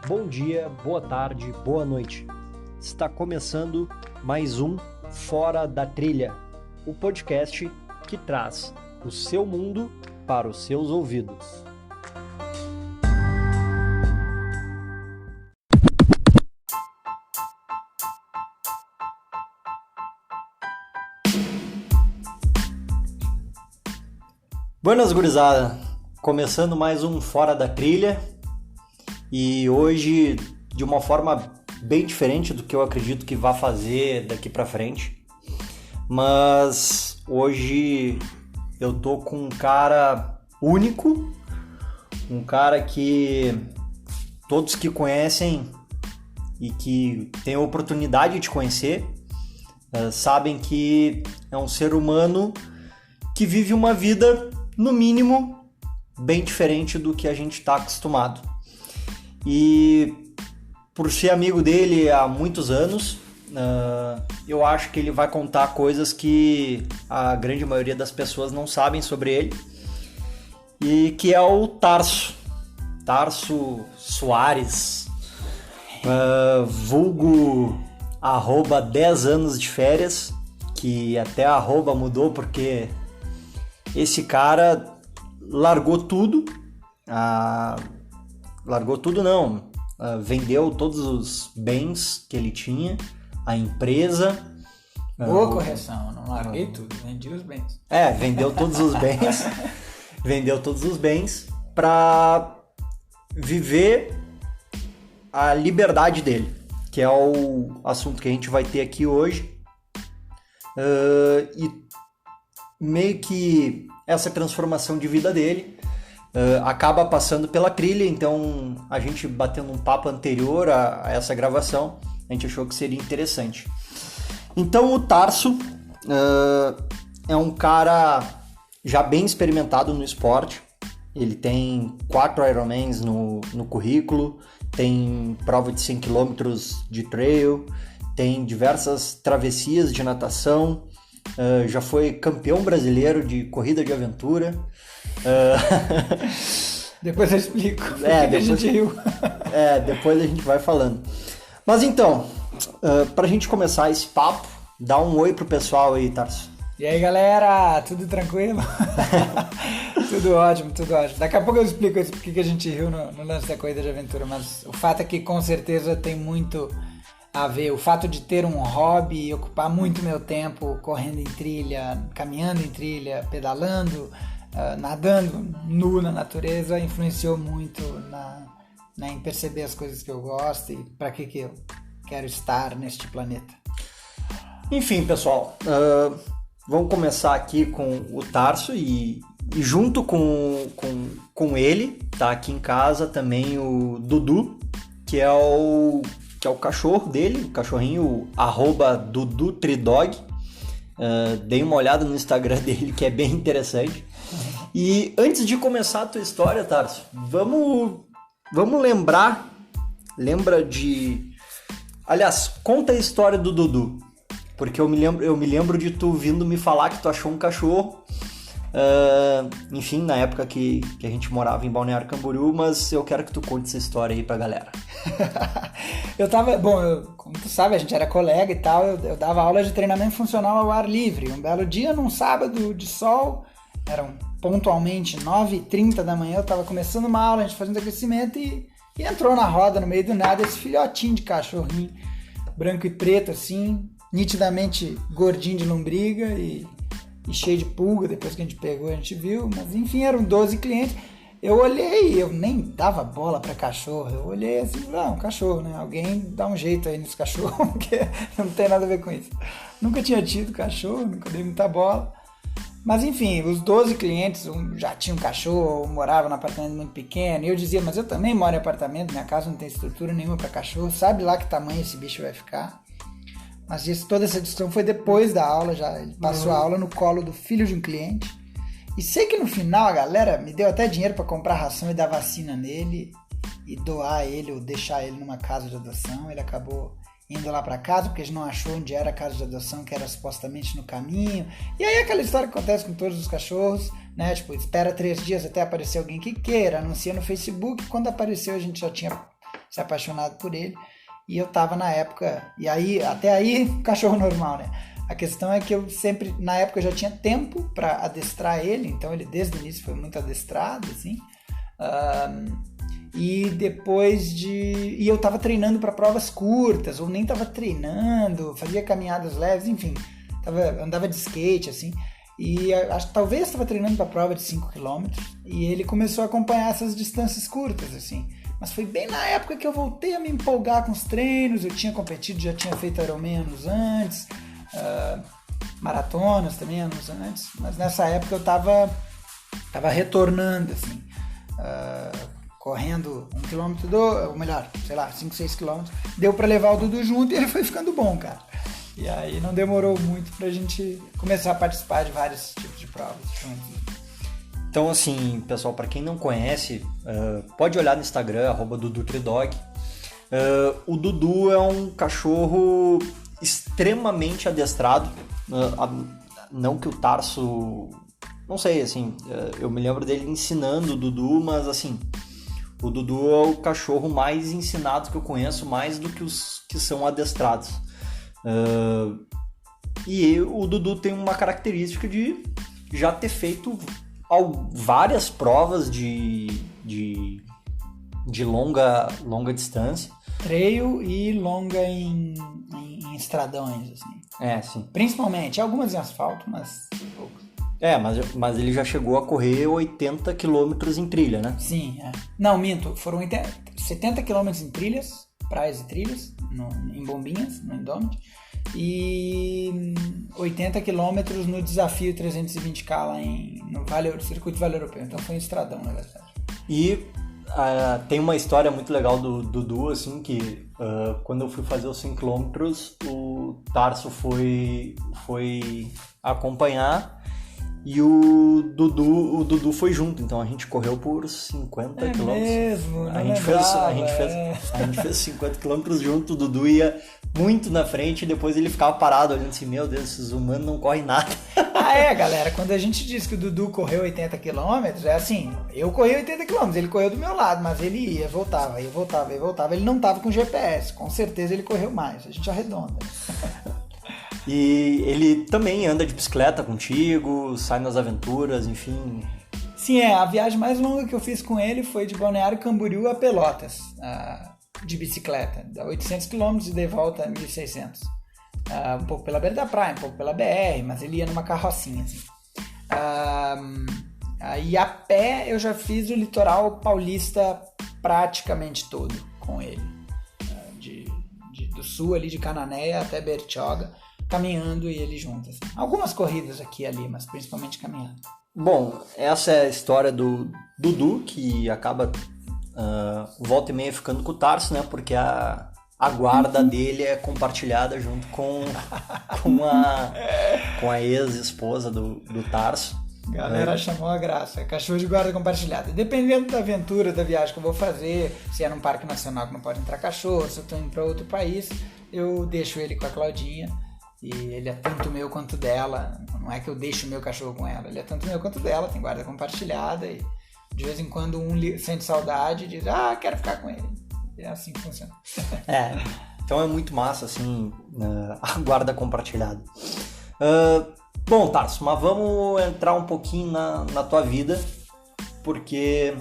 Bom dia, boa tarde, boa noite. Está começando mais um Fora da Trilha, o podcast que traz o seu mundo para os seus ouvidos. Buenas, gurizada! Começando mais um Fora da Trilha e hoje de uma forma bem diferente do que eu acredito que vá fazer daqui pra frente. Mas hoje eu tô com um cara único, um cara que todos que conhecem e que têm a oportunidade de conhecer sabem que é um ser humano que vive uma vida, no mínimo, bem diferente do que a gente está acostumado. E por ser amigo dele há muitos anos, eu acho que ele vai contar coisas que a grande maioria das pessoas não sabem sobre ele, e que é o Tarso Soares, vulgo arroba 10 anos de férias, que até a arroba mudou porque esse cara largou tudo, vendeu todos os bens que ele tinha, a empresa. Boa correção, não larguei tudo, vendi os bens. Vendeu todos os bens, para viver a liberdade dele, que é o assunto que a gente vai ter aqui hoje. E meio que essa transformação de vida dele acaba passando pela trilha. Então a gente, batendo um papo anterior a essa gravação, a gente achou que seria interessante. Então o Tarso é um cara já bem experimentado no esporte. Ele tem 4 Ironmans no currículo, tem prova de 100 km de trail, tem diversas travessias de natação, já foi campeão brasileiro de corrida de aventura. Depois eu explico porque a gente riu. Depois a gente vai falando. Mas então, pra gente começar esse papo, dá um oi pro pessoal aí, Tarso. E aí, galera, tudo tranquilo? Tudo ótimo. Daqui a pouco eu explico porque a gente riu no lance da corrida de aventura, mas o fato é que com certeza tem muito a ver. O fato de ter um hobby e ocupar muito meu tempo correndo em trilha, caminhando em trilha, pedalando, nadando nu na natureza, influenciou muito em perceber as coisas que eu gosto e para que eu quero estar neste planeta. Enfim, pessoal, vamos começar aqui com o Tarso e junto com ele, tá aqui em casa também o Dudu, que é o cachorro dele, o cachorrinho, arroba DuduTridog. Dei uma olhada no Instagram dele, que é bem interessante. E antes de começar a tua história, Tarso, vamos lembra de... Aliás, conta a história do Dudu, porque eu me lembro de tu vindo me falar que tu achou um cachorro, enfim, na época que a gente morava em Balneário Camboriú, mas eu quero que tu conte essa história aí pra galera. Como tu sabe, a gente era colega e tal, eu dava aula de treinamento funcional ao ar livre. Um belo dia, num sábado de sol, eram pontualmente 9h30 da manhã, eu tava começando uma aula, a gente fazendo aquecimento e entrou na roda, no meio do nada, esse filhotinho de cachorrinho, branco e preto assim, nitidamente gordinho de lombriga e cheio de pulga. Depois que a gente pegou, a gente viu, mas enfim, eram 12 clientes. Eu olhei, eu nem dava bola pra cachorro, eu olhei assim, um cachorro, né? Alguém dá um jeito aí nesse cachorro, porque não tem nada a ver com isso. Nunca tinha tido cachorro, nunca dei muita bola. Mas enfim, os 12 clientes já tinham cachorro, moravam num apartamento muito pequeno, e eu dizia, mas eu também moro em apartamento, minha casa não tem estrutura nenhuma pra cachorro, sabe lá que tamanho esse bicho vai ficar? Mas toda essa discussão foi depois da aula, já ele passou a aula no colo do filho de um cliente. E sei que no final a galera me deu até dinheiro para comprar ração e dar vacina nele e doar ele ou deixar ele numa casa de adoção. Ele acabou indo lá para casa porque a gente não achou onde era a casa de adoção, que era supostamente no caminho. E aí aquela história que acontece com todos os cachorros, né? Tipo, espera 3 dias até aparecer alguém que queira, anuncia no Facebook. Quando apareceu a gente já tinha se apaixonado por ele. E eu tava na época, e aí, até aí, cachorro normal, né? A questão é que eu sempre, na época, eu já tinha tempo para adestrar ele, então ele desde o início foi muito adestrado, assim. E depois e eu tava treinando para provas curtas, ou nem tava treinando, fazia caminhadas leves, enfim, andava de skate, assim. E acho que talvez estava treinando para prova de 5 km, e ele começou a acompanhar essas distâncias curtas, assim. Mas foi bem na época que eu voltei a me empolgar com os treinos, eu tinha competido, já tinha feito Ironman anos antes, maratonas também anos antes, mas nessa época eu tava retornando, assim, correndo 1 km, ou melhor, sei lá, 5, 6 km, deu pra levar o Dudu junto e ele foi ficando bom, cara. E aí não demorou muito pra gente começar a participar de vários tipos de provas juntos. Então, assim, pessoal, para quem não conhece, pode olhar no Instagram, @DuduTreeDog. O Dudu é um cachorro extremamente adestrado. Não que o Tarso... Não sei, assim, eu me lembro dele ensinando o Dudu, mas, assim, o Dudu é o cachorro mais ensinado que eu conheço, mais do que os que são adestrados. E o Dudu tem uma característica de já ter feito várias provas de longa distância. Trail e longa em estradões, assim. Sim. Principalmente, algumas em asfalto, mas poucos. Mas ele já chegou a correr 80 km em trilha, né? Sim, Não, minto, foram 70 km em trilhas, praias e trilhas, em Bombinhas, no Indomit, e 80 km no desafio 320K lá no Circuito Vale Europeu. Então foi um estradão, na verdade. E tem uma história muito legal do Dudu, assim, que quando eu fui fazer os 5 km, o Tarso foi acompanhar e o Dudu foi junto, então a gente correu por 50 km. Mesmo, a gente fez 50 km junto, o Dudu ia muito na frente e depois ele ficava parado olhando assim, meu Deus, esses humanos não correm nada. Galera, quando a gente diz que o Dudu correu 80 km, é assim, eu corri 80 km, ele correu do meu lado, mas ele ia, voltava, ele não tava com GPS, com certeza ele correu mais, a gente arredonda. E ele também anda de bicicleta contigo, sai nas aventuras, enfim. Sim, a viagem mais longa que eu fiz com ele foi de Balneário Camboriú a Pelotas, de bicicleta, 800 km e de volta 1.600. Um pouco pela beira da praia, um pouco pela BR, mas ele ia numa carrocinha, assim. Aí a pé eu já fiz o litoral paulista praticamente todo com ele, do sul ali de Cananéia até Bertioga, caminhando e ele junto, assim. Algumas corridas aqui e ali, mas principalmente caminhando. Bom, essa é a história do Dudu, que acaba volta e meia ficando com o Tarso, né? Porque a guarda dele é compartilhada junto com a ex-esposa do Tarso. Galera chamou a graça, cachorro de guarda compartilhada. Dependendo da aventura, da viagem que eu vou fazer, se é num parque nacional que não pode entrar cachorro, se eu tô indo para outro país, eu deixo ele com a Claudinha. E ele é tanto meu quanto dela. Não é que eu deixo o meu cachorro com ela, ele é tanto meu quanto dela, tem guarda compartilhada. E de vez em quando um sente saudade e diz, quero ficar com ele. É assim que funciona. Então é muito massa, assim, a guarda compartilhada. Bom, Tarso, mas vamos entrar um pouquinho na tua vida, porque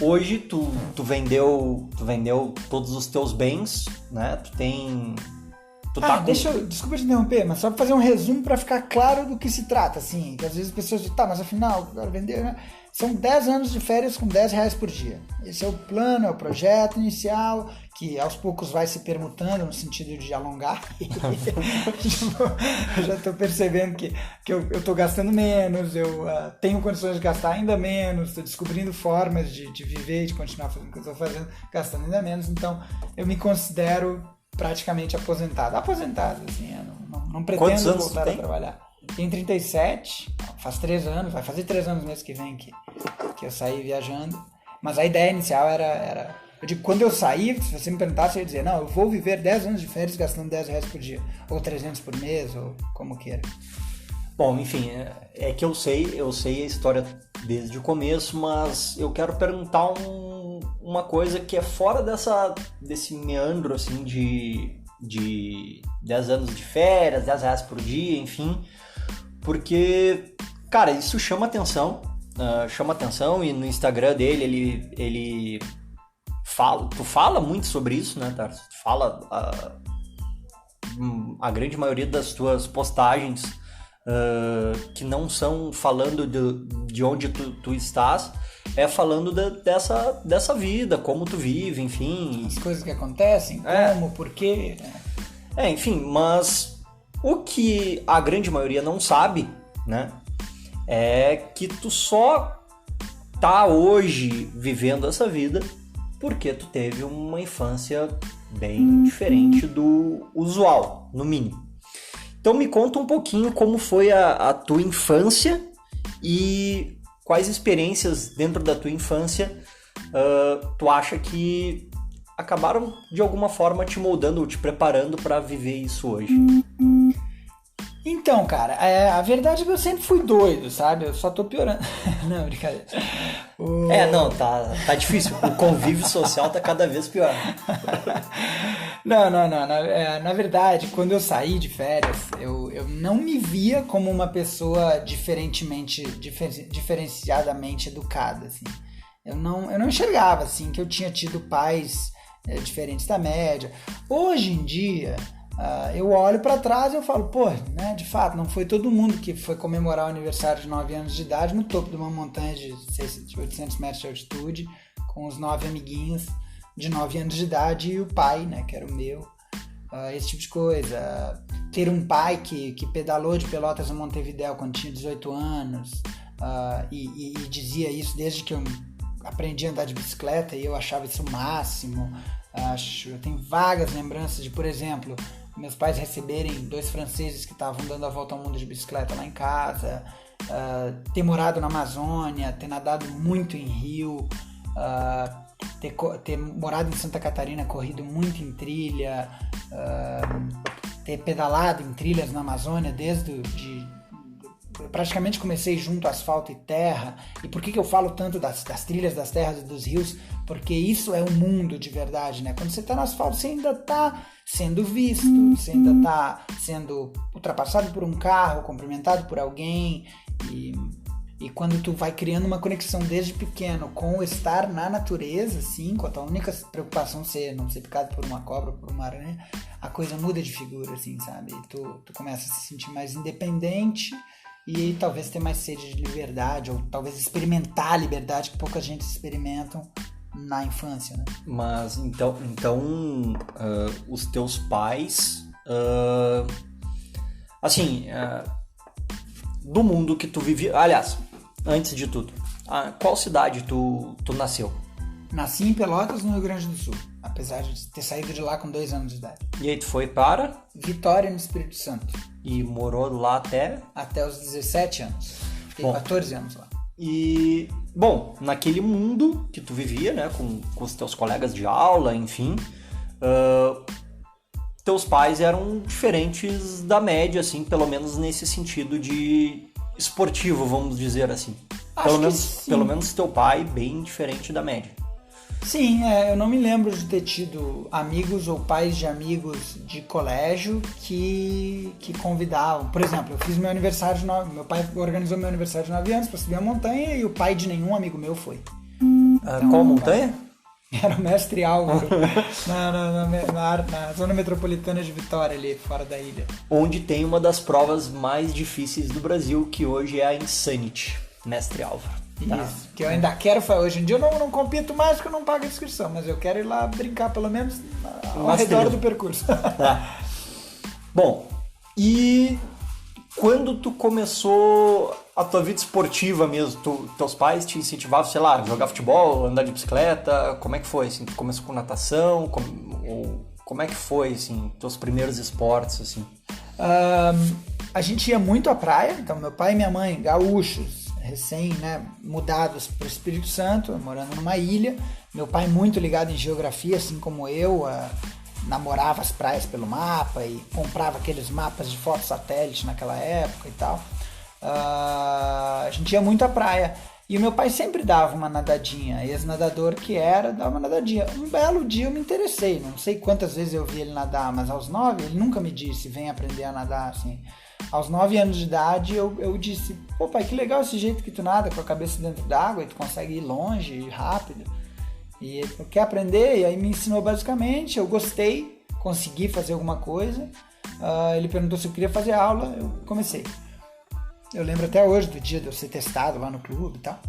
hoje tu vendeu todos os teus bens, né? Tu tem... Desculpa te interromper, mas só para fazer um resumo para ficar claro do que se trata, assim, que às vezes as pessoas dizem, mas afinal, quero vender, né? São 10 anos de férias com R$10 por dia. Esse é o plano, é o projeto inicial, que aos poucos vai se permutando no sentido de alongar. Eu já estou percebendo que eu estou gastando menos, eu tenho condições de gastar ainda menos, estou descobrindo formas de viver e de continuar fazendo o que eu estou fazendo, gastando ainda menos. Então, eu me considero praticamente aposentado, assim, eu não pretendo voltar a trabalhar. Tenho 37, faz 3 anos, vai fazer 3 anos mês que vem que eu saí viajando, mas a ideia inicial era eu digo, quando eu saí, se você me perguntasse, eu ia dizer, não, eu vou viver 10 anos de férias gastando R$10 por dia, ou 300 por mês, ou como queira. Bom, enfim, é que eu sei a história desde o começo, mas eu quero perguntar uma coisa que é fora desse meandro, assim, de 10 anos de férias, R$10 por dia, enfim, porque, cara, isso chama atenção, e no Instagram dele ele fala muito sobre isso, né, Tarso? Tu fala a grande maioria das tuas postagens que não são falando de onde tu estás, é falando dessa vida, como tu vive, enfim. As coisas que acontecem, como, por quê. Enfim, mas o que a grande maioria não sabe, né, é que tu só tá hoje vivendo essa vida porque tu teve uma infância bem diferente do usual, no mínimo. Então me conta um pouquinho como foi a tua infância e quais experiências dentro da tua infância tu acha que acabaram de alguma forma te moldando ou te preparando para viver isso hoje. Então, cara, a verdade é que eu sempre fui doido, sabe? Eu só tô piorando. Não, brincadeira. Tá difícil. O convívio social tá cada vez pior. Não. Na verdade, quando eu saí de férias, eu não me via como uma pessoa diferenciadamente educada, assim. Eu não enxergava, assim, que eu tinha tido pais diferentes da média. Hoje em dia, eu olho para trás e eu falo, né, de fato, não foi todo mundo que foi comemorar o aniversário de 9 anos de idade no topo de uma montanha de 800 metros de altitude, com os 9 amiguinhos de 9 anos de idade e o pai, né, que era o meu, esse tipo de coisa. Ter um pai que pedalou de Pelotas a Montevidéu quando tinha 18 anos e dizia isso desde que eu aprendi a andar de bicicleta e eu achava isso o máximo. Eu tenho vagas lembranças de, por exemplo, meus pais receberem 2 franceses que estavam dando a volta ao mundo de bicicleta lá em casa, ter morado na Amazônia, ter nadado muito em rio, ter morado em Santa Catarina, corrido muito em trilha, ter pedalado em trilhas na Amazônia praticamente comecei junto a asfalto e terra. E por que eu falo tanto das trilhas, das terras e dos rios? Porque isso é o mundo de verdade, né? Quando você está no asfalto, você ainda está sendo visto, você ainda está sendo ultrapassado por um carro, cumprimentado por alguém. E quando tu vai criando uma conexão desde pequeno com o estar na natureza, assim, com a tua única preocupação ser não ser picado por uma cobra ou por uma aranha, a coisa muda de figura, assim, sabe? E tu começa a se sentir mais independente e talvez ter mais sede de liberdade, ou talvez experimentar a liberdade que pouca gente experimentam na infância, né? Mas então os teus pais, do mundo que tu vivia, aliás, antes de tudo, qual cidade tu nasceu? Nasci em Pelotas, no Rio Grande do Sul, apesar de ter saído de lá com 2 anos de idade. E aí tu foi para? Vitória, no Espírito Santo. E morou lá até? Até os 17 anos. Fiquei 14 anos lá. E, bom, naquele mundo que tu vivia, né, com os teus colegas de aula, enfim, teus pais eram diferentes da média, assim, pelo menos nesse sentido de esportivo, vamos dizer assim. Pelo menos teu pai bem diferente da média. Sim, eu não me lembro de ter tido amigos ou pais de amigos de colégio que convidavam. Por exemplo, eu fiz meu aniversário de 9... Meu pai organizou meu aniversário de 9 anos para subir a montanha e o pai de nenhum amigo meu foi. Então, qual montanha? Era o Mestre Álvaro, na zona metropolitana de Vitória, ali fora da ilha. Onde tem uma das provas mais difíceis do Brasil, que hoje é a Insanity, Mestre Álvaro. Tá. Isso, que eu ainda quero fazer. Hoje em dia eu não compito mais porque eu não pago a inscrição, mas eu quero ir lá brincar pelo menos ao redor do percurso. Tá. Bom, e quando tu começou a tua vida esportiva mesmo, teus pais te incentivavam, sei lá, jogar futebol, andar de bicicleta, como é que foi? Assim, tu começou com natação, como é que foi, assim, teus primeiros esportes, assim? A gente ia muito à praia, então meu pai e minha mãe, gaúchos, mudados para o Espírito Santo, morando numa ilha. Meu pai muito ligado em geografia, assim como eu, namorava as praias pelo mapa e comprava aqueles mapas de foto satélite naquela época e tal. A gente ia muito à praia. E o meu pai sempre dava uma nadadinha, ex-nadador que era, dava uma nadadinha. Um belo dia eu me interessei, não sei quantas vezes eu vi ele nadar, mas aos 9 ele nunca me disse, vem aprender a nadar, assim. Aos 9 anos de idade eu disse, pô pai, que legal esse jeito que tu nada com a cabeça dentro d'água e tu consegue ir longe e rápido. E ele quer aprender, e aí me ensinou basicamente, eu gostei, consegui fazer alguma coisa. Ele perguntou se eu queria fazer aula, eu comecei. Eu lembro até hoje do dia de eu ser testado lá no clube e tal.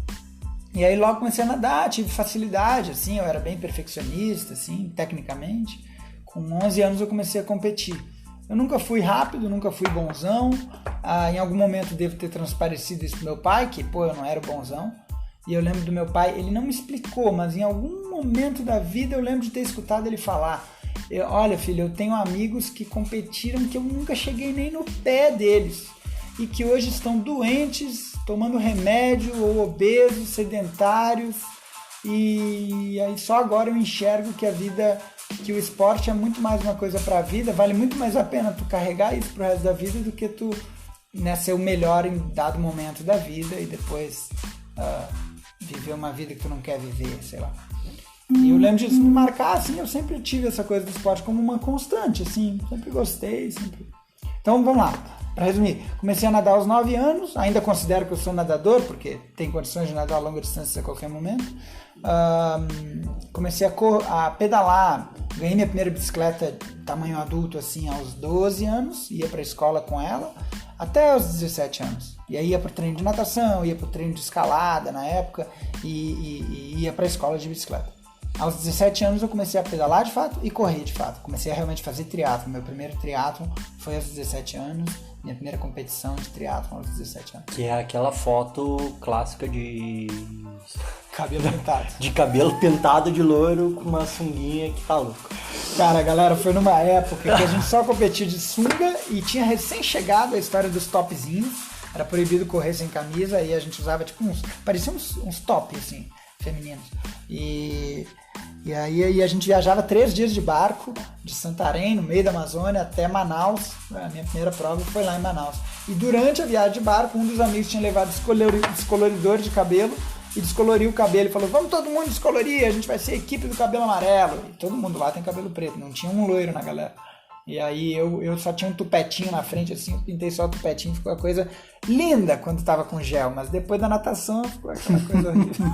E aí logo comecei a nadar, tive facilidade, assim, eu era bem perfeccionista, assim, tecnicamente. Com 11 anos eu comecei a competir. Eu nunca fui rápido, nunca fui bonzão. Em algum momento devo ter transparecido isso pro meu pai, que, pô, eu não era bonzão. E eu lembro do meu pai, ele não me explicou, mas em algum momento da vida eu lembro de ter escutado ele falar: olha filho, eu tenho amigos que competiram que eu nunca cheguei nem no pé deles. E que hoje estão doentes, tomando remédio, ou obesos, sedentários. E aí só agora eu enxergo que a vida, que o esporte é muito mais uma coisa para a vida, vale muito mais a pena tu carregar isso pro resto da vida do que tu, né, ser o melhor em dado momento da vida e depois viver uma vida que tu não quer viver, sei lá. E eu lembro disso me marcar, assim, eu sempre tive essa coisa do esporte como uma constante, assim, sempre gostei, sempre... Então vamos lá. Para resumir, comecei a nadar aos 9 anos, ainda considero que eu sou nadador, porque tenho condições de nadar a longa distância a qualquer momento. Comecei a pedalar, ganhei minha primeira bicicleta tamanho adulto assim aos 12 anos, ia para a escola com ela, até aos 17 anos. E aí ia para o treino de natação, ia para o treino de escalada na época e ia para a escola de bicicleta. Aos 17 anos eu comecei a pedalar de fato e correr de fato. Comecei a realmente fazer triatlon. Meu primeiro triatlon foi aos 17 anos. Minha primeira competição de triatlon aos 17 anos. Que é aquela foto clássica de... cabelo pintado. De cabelo pintado de loiro com uma sunguinha que tá louco. Cara, galera, foi numa época que a gente só competia de sunga e tinha recém-chegado a história dos topzinhos. Era proibido correr sem camisa e a gente usava tipo parecia uns top, assim, femininos. E aí a gente viajava 3 dias de barco de Santarém, no meio da Amazônia, até Manaus. A minha primeira prova foi lá em Manaus. E durante a viagem de barco, um dos amigos tinha levado descoloridor de cabelo e descoloriu o cabelo e falou: vamos todo mundo descolorir, a gente vai ser a equipe do cabelo amarelo. E todo mundo lá tem cabelo preto, não tinha um loiro na galera. E aí eu só tinha um tupetinho na frente, assim, eu pintei só o tupetinho, ficou uma coisa linda quando tava com gel, mas depois da natação ficou aquela coisa horrível.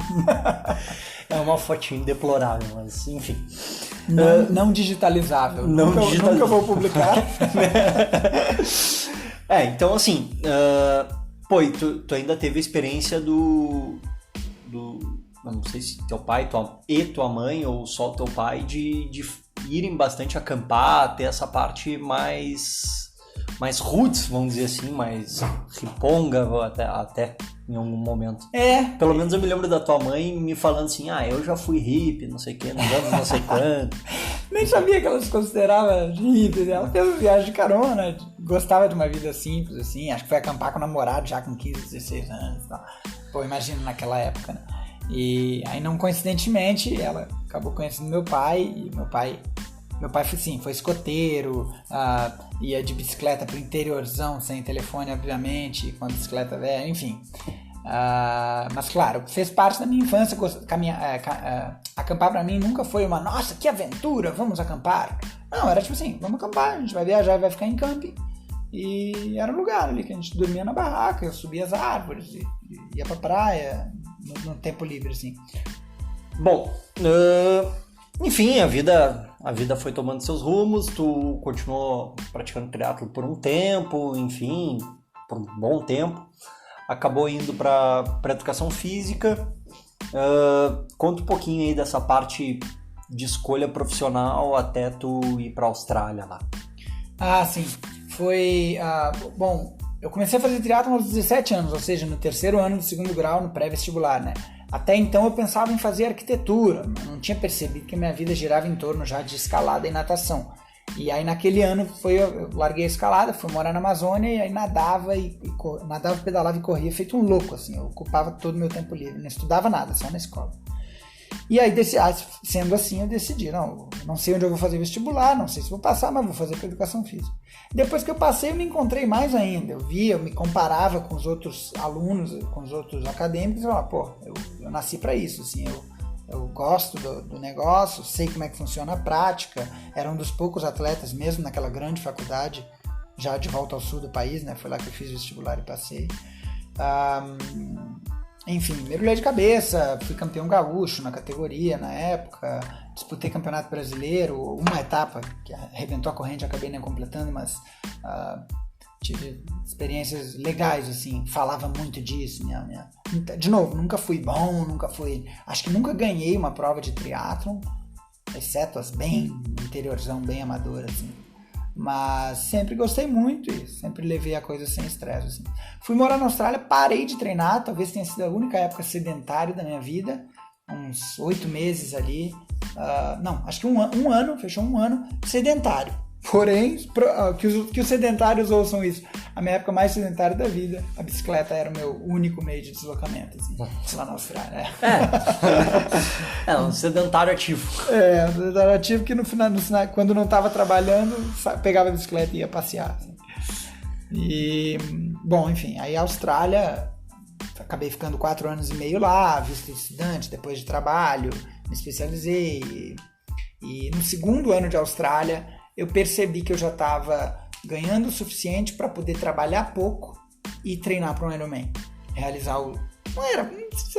É uma fotinho deplorável, mas enfim. Não digitalizável. Nunca vou publicar. Então assim, tu ainda teve a experiência do não sei se teu pai e tua mãe, ou só teu pai, de irem bastante acampar, ter essa parte mais roots, vamos dizer assim, mais riponga até em algum momento. Pelo menos eu me lembro da tua mãe me falando assim: eu já fui hippie, não sei o que, nos anos não sei quanto. Nem sabia que ela se considerava hippie. Ela fez viagem de carona, gostava de uma vida simples, assim. Acho que foi acampar com o namorado já com 15, 16 anos e tal. Pô, imagina naquela época, né? E aí, não coincidentemente, ela acabou conhecendo meu pai. E meu pai foi escoteiro, ia de bicicleta pro interiorzão, sem telefone, obviamente, com a bicicleta velha, enfim. Mas claro, fez parte da minha infância. Acampar pra mim nunca foi uma: nossa, que aventura, vamos acampar. Não, era tipo assim: vamos acampar, a gente vai viajar e vai ficar em camping. E era um lugar ali que a gente dormia na barraca, eu subia as árvores, e ia pra praia no tempo livre, assim. Bom, enfim, a vida foi tomando seus rumos, tu continuou praticando triatlo por um tempo, enfim, por um bom tempo, acabou indo para educação física. Conta um pouquinho aí dessa parte de escolha profissional até tu ir para a Austrália lá. Sim, foi... bom, eu comecei a fazer triatlon aos 17 anos, ou seja, no 3º ano do 2º grau, no pré-vestibular, né? Até então eu pensava em fazer arquitetura, não tinha percebido que a minha vida girava em torno já de escalada e natação. E aí naquele ano eu larguei a escalada, fui morar na Amazônia e aí nadava, pedalava e corria feito um louco, assim. Eu ocupava todo o meu tempo livre, não estudava nada, só na escola. E aí, sendo assim, eu decidi, não sei onde eu vou fazer vestibular, não sei se vou passar, mas vou fazer com educação física. Depois que eu passei, eu me encontrei mais ainda. Eu me comparava com os outros alunos, com os outros acadêmicos, e falava, eu nasci para isso, assim, eu gosto do negócio, sei como é que funciona a prática, era um dos poucos atletas, mesmo naquela grande faculdade, já de volta ao sul do país, né? Foi lá que eu fiz vestibular e passei. Enfim, mergulhei de cabeça, fui campeão gaúcho na categoria na época, disputei campeonato brasileiro, uma etapa que arrebentou a corrente, acabei nem completando, mas tive experiências legais, assim, falava muito disso. De novo, nunca fui bom, acho que nunca ganhei uma prova de triatlon, exceto as bem interiorzão, bem amadora, assim. Mas sempre gostei muito e sempre levei a coisa sem estresse, assim. Fui morar na Austrália, parei de treinar, talvez tenha sido a única época sedentária da minha vida, uns 8 meses ali, acho que um ano, fechou um ano, sedentário. Porém, que os sedentários ouçam isso, a minha época mais sedentária da vida, a bicicleta era o meu único meio de deslocamento, assim, lá na Austrália. Um sedentário ativo. Um sedentário ativo que no final, quando não estava trabalhando, pegava a bicicleta e ia passear. Assim. E, bom, enfim, aí a Austrália, acabei ficando 4 anos e meio lá, visto de estudante, depois de trabalho, me especializei. E no segundo ano de Austrália, eu percebi que eu já estava ganhando o suficiente para poder trabalhar pouco e treinar para um Ironman. Realizar não era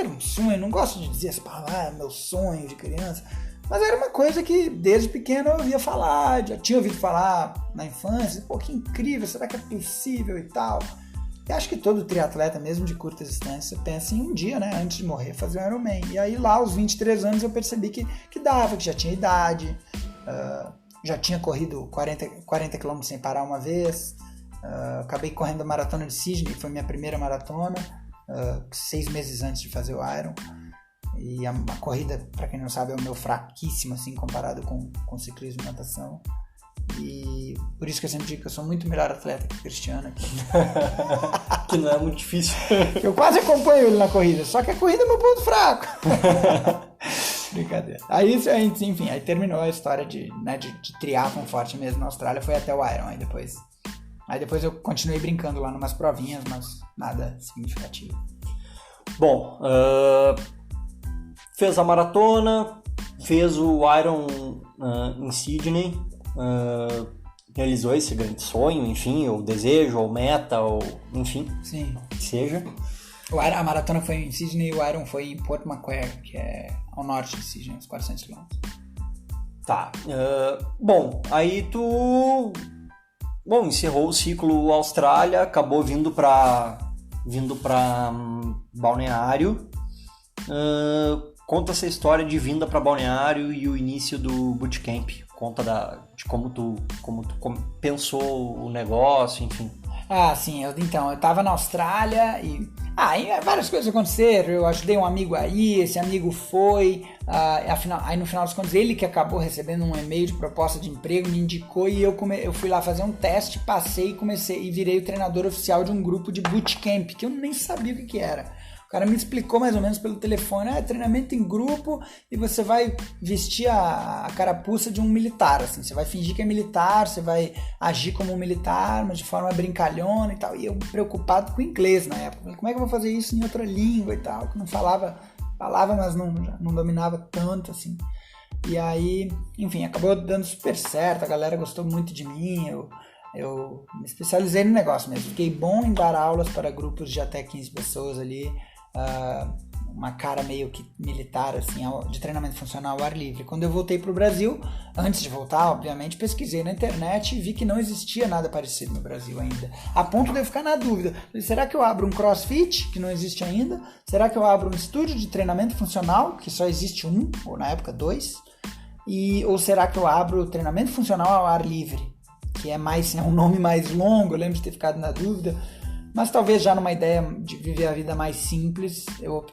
um sonho, não gosto de dizer essa palavra, meu sonho de criança, mas era uma coisa que desde pequeno eu ouvia falar, já tinha ouvido falar na infância, que incrível, será que é possível e tal. E acho que todo triatleta, mesmo de curta distância, pensa em um dia, né, antes de morrer, fazer um Ironman. E aí lá, aos 23 anos, eu percebi que dava, que já tinha idade, já tinha corrido 40 km sem parar uma vez, acabei correndo a maratona de Sydney, que foi minha primeira maratona, 6 meses antes de fazer o Iron. E a corrida, para quem não sabe, é o meu fraquíssimo, assim, comparado com ciclismo e natação. E por isso que eu sempre digo que eu sou muito melhor atleta que o Cristiano aqui. Que não é muito difícil. Eu quase acompanho ele na corrida, só que a corrida é meu ponto fraco. Brincadeira. Aí, enfim, aí terminou a história de triatlon forte mesmo na Austrália, foi até o Iron. Aí depois eu continuei brincando lá numas provinhas, mas nada significativo. Bom, fez a maratona, fez o Iron em Sydney, realizou esse grande sonho, enfim, ou desejo, ou meta, ou enfim, sim, que seja. A maratona foi em Sydney e o Iron foi em Port Macquarie, que é ao norte de Sydney, uns 400 km. Tá. Bom, aí tu encerrou o ciclo Austrália, acabou vindo para Balneário. Conta essa história de vinda para Balneário e o início do bootcamp. Conta de como tu pensou o negócio, enfim. Sim, eu tava na Austrália e várias coisas aconteceram, eu ajudei um amigo aí, esse amigo foi, aí no final das contas ele que acabou recebendo um e-mail de proposta de emprego, me indicou e eu fui lá fazer um teste, passei e virei o treinador oficial de um grupo de bootcamp, que eu nem sabia o que era. O cara me explicou mais ou menos pelo telefone, treinamento em grupo e você vai vestir a carapuça de um militar, assim, você vai fingir que é militar, você vai agir como um militar, mas de forma brincalhona e tal, e eu preocupado com o inglês na época, como é que eu vou fazer isso em outra língua e tal, que não falava, mas não dominava tanto, assim, e aí, enfim, acabou dando super certo, a galera gostou muito de mim, eu me especializei no negócio mesmo, fiquei bom em dar aulas para grupos de até 15 pessoas ali, uma cara meio que militar, assim, de treinamento funcional ao ar livre. Quando eu voltei para o Brasil, antes de voltar, obviamente, pesquisei na internet e vi que não existia nada parecido no Brasil ainda, a ponto de eu ficar na dúvida, será que eu abro um CrossFit, que não existe ainda? Será que eu abro um estúdio de treinamento funcional, que só existe um, ou na época 2? Ou será que eu abro treinamento funcional ao ar livre, que é um nome mais longo, eu lembro de ter ficado na dúvida, mas talvez já numa ideia de viver a vida mais simples, eu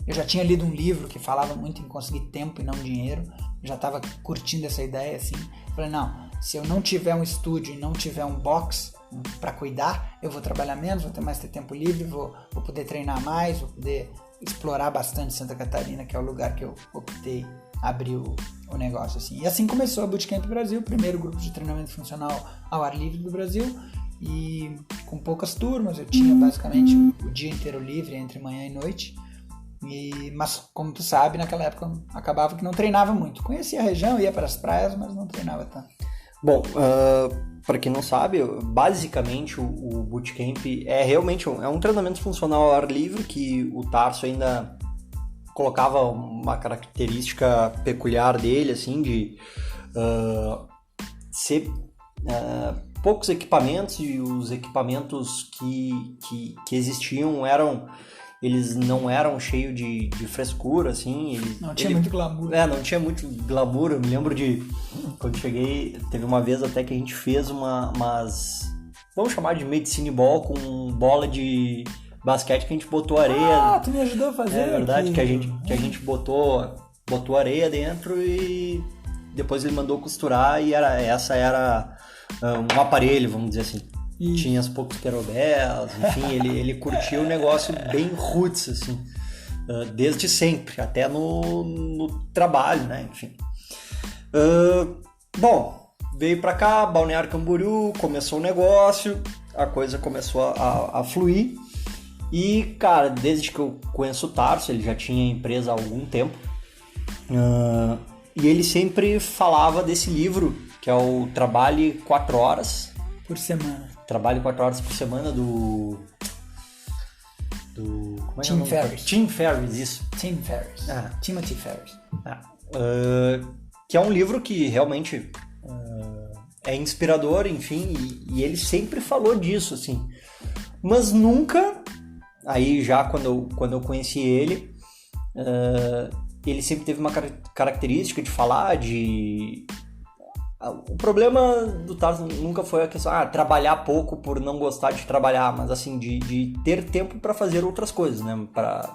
já tinha lido um livro que falava muito em conseguir tempo e não dinheiro, já estava curtindo essa ideia, assim, falei, não, se eu não tiver um estúdio e não tiver um box para cuidar, eu vou trabalhar menos, vou ter mais tempo livre, vou poder treinar mais, vou poder explorar bastante Santa Catarina, que é o lugar que eu optei abrir o negócio, assim. E assim começou a Bootcamp Brasil, o primeiro grupo de treinamento funcional ao ar livre do Brasil, e com poucas turmas, eu tinha basicamente o dia inteiro livre entre manhã e noite, mas como tu sabe, naquela época acabava que não treinava muito. Conhecia a região, ia para as praias, mas não treinava tanto. Bom, para quem não sabe, basicamente o Bootcamp é realmente um treinamento funcional ao ar livre, que o Tarso ainda colocava uma característica peculiar dele, assim, de ser poucos equipamentos, e os equipamentos que existiam eles não eram cheios de frescura, assim. Não tinha muito glamour. Não tinha muito glamour. Eu me lembro de, quando cheguei, teve uma vez até que a gente fez umas, vamos chamar de medicine ball, com bola de basquete, que a gente botou areia. Tu me ajudou a fazer. É verdade, que a gente botou areia dentro e depois ele mandou costurar, e essa era um aparelho, vamos dizer assim. Isso. Tinha as poucos querobels, enfim, ele curtia o negócio bem roots, assim, desde sempre, até no trabalho, né, enfim. Bom, veio pra cá, Balneário Camboriú, começou o negócio, a coisa começou a fluir, e, cara, desde que eu conheço o Tarso, ele já tinha empresa há algum tempo, e ele sempre falava desse livro, que é o Trabalhe 4 Horas por Semana. Trabalho 4 horas por semana do como é Tim Ferriss. Tim Ferriss, isso. Tim Ferriss. Timothy Ferriss. Que é um livro que realmente é inspirador, enfim, e ele sempre falou disso, assim. Mas nunca, aí já quando eu conheci ele, ele sempre teve uma característica de falar de... O problema do Tarso nunca foi a questão trabalhar pouco por não gostar de trabalhar, mas assim, de ter tempo para fazer outras coisas, né?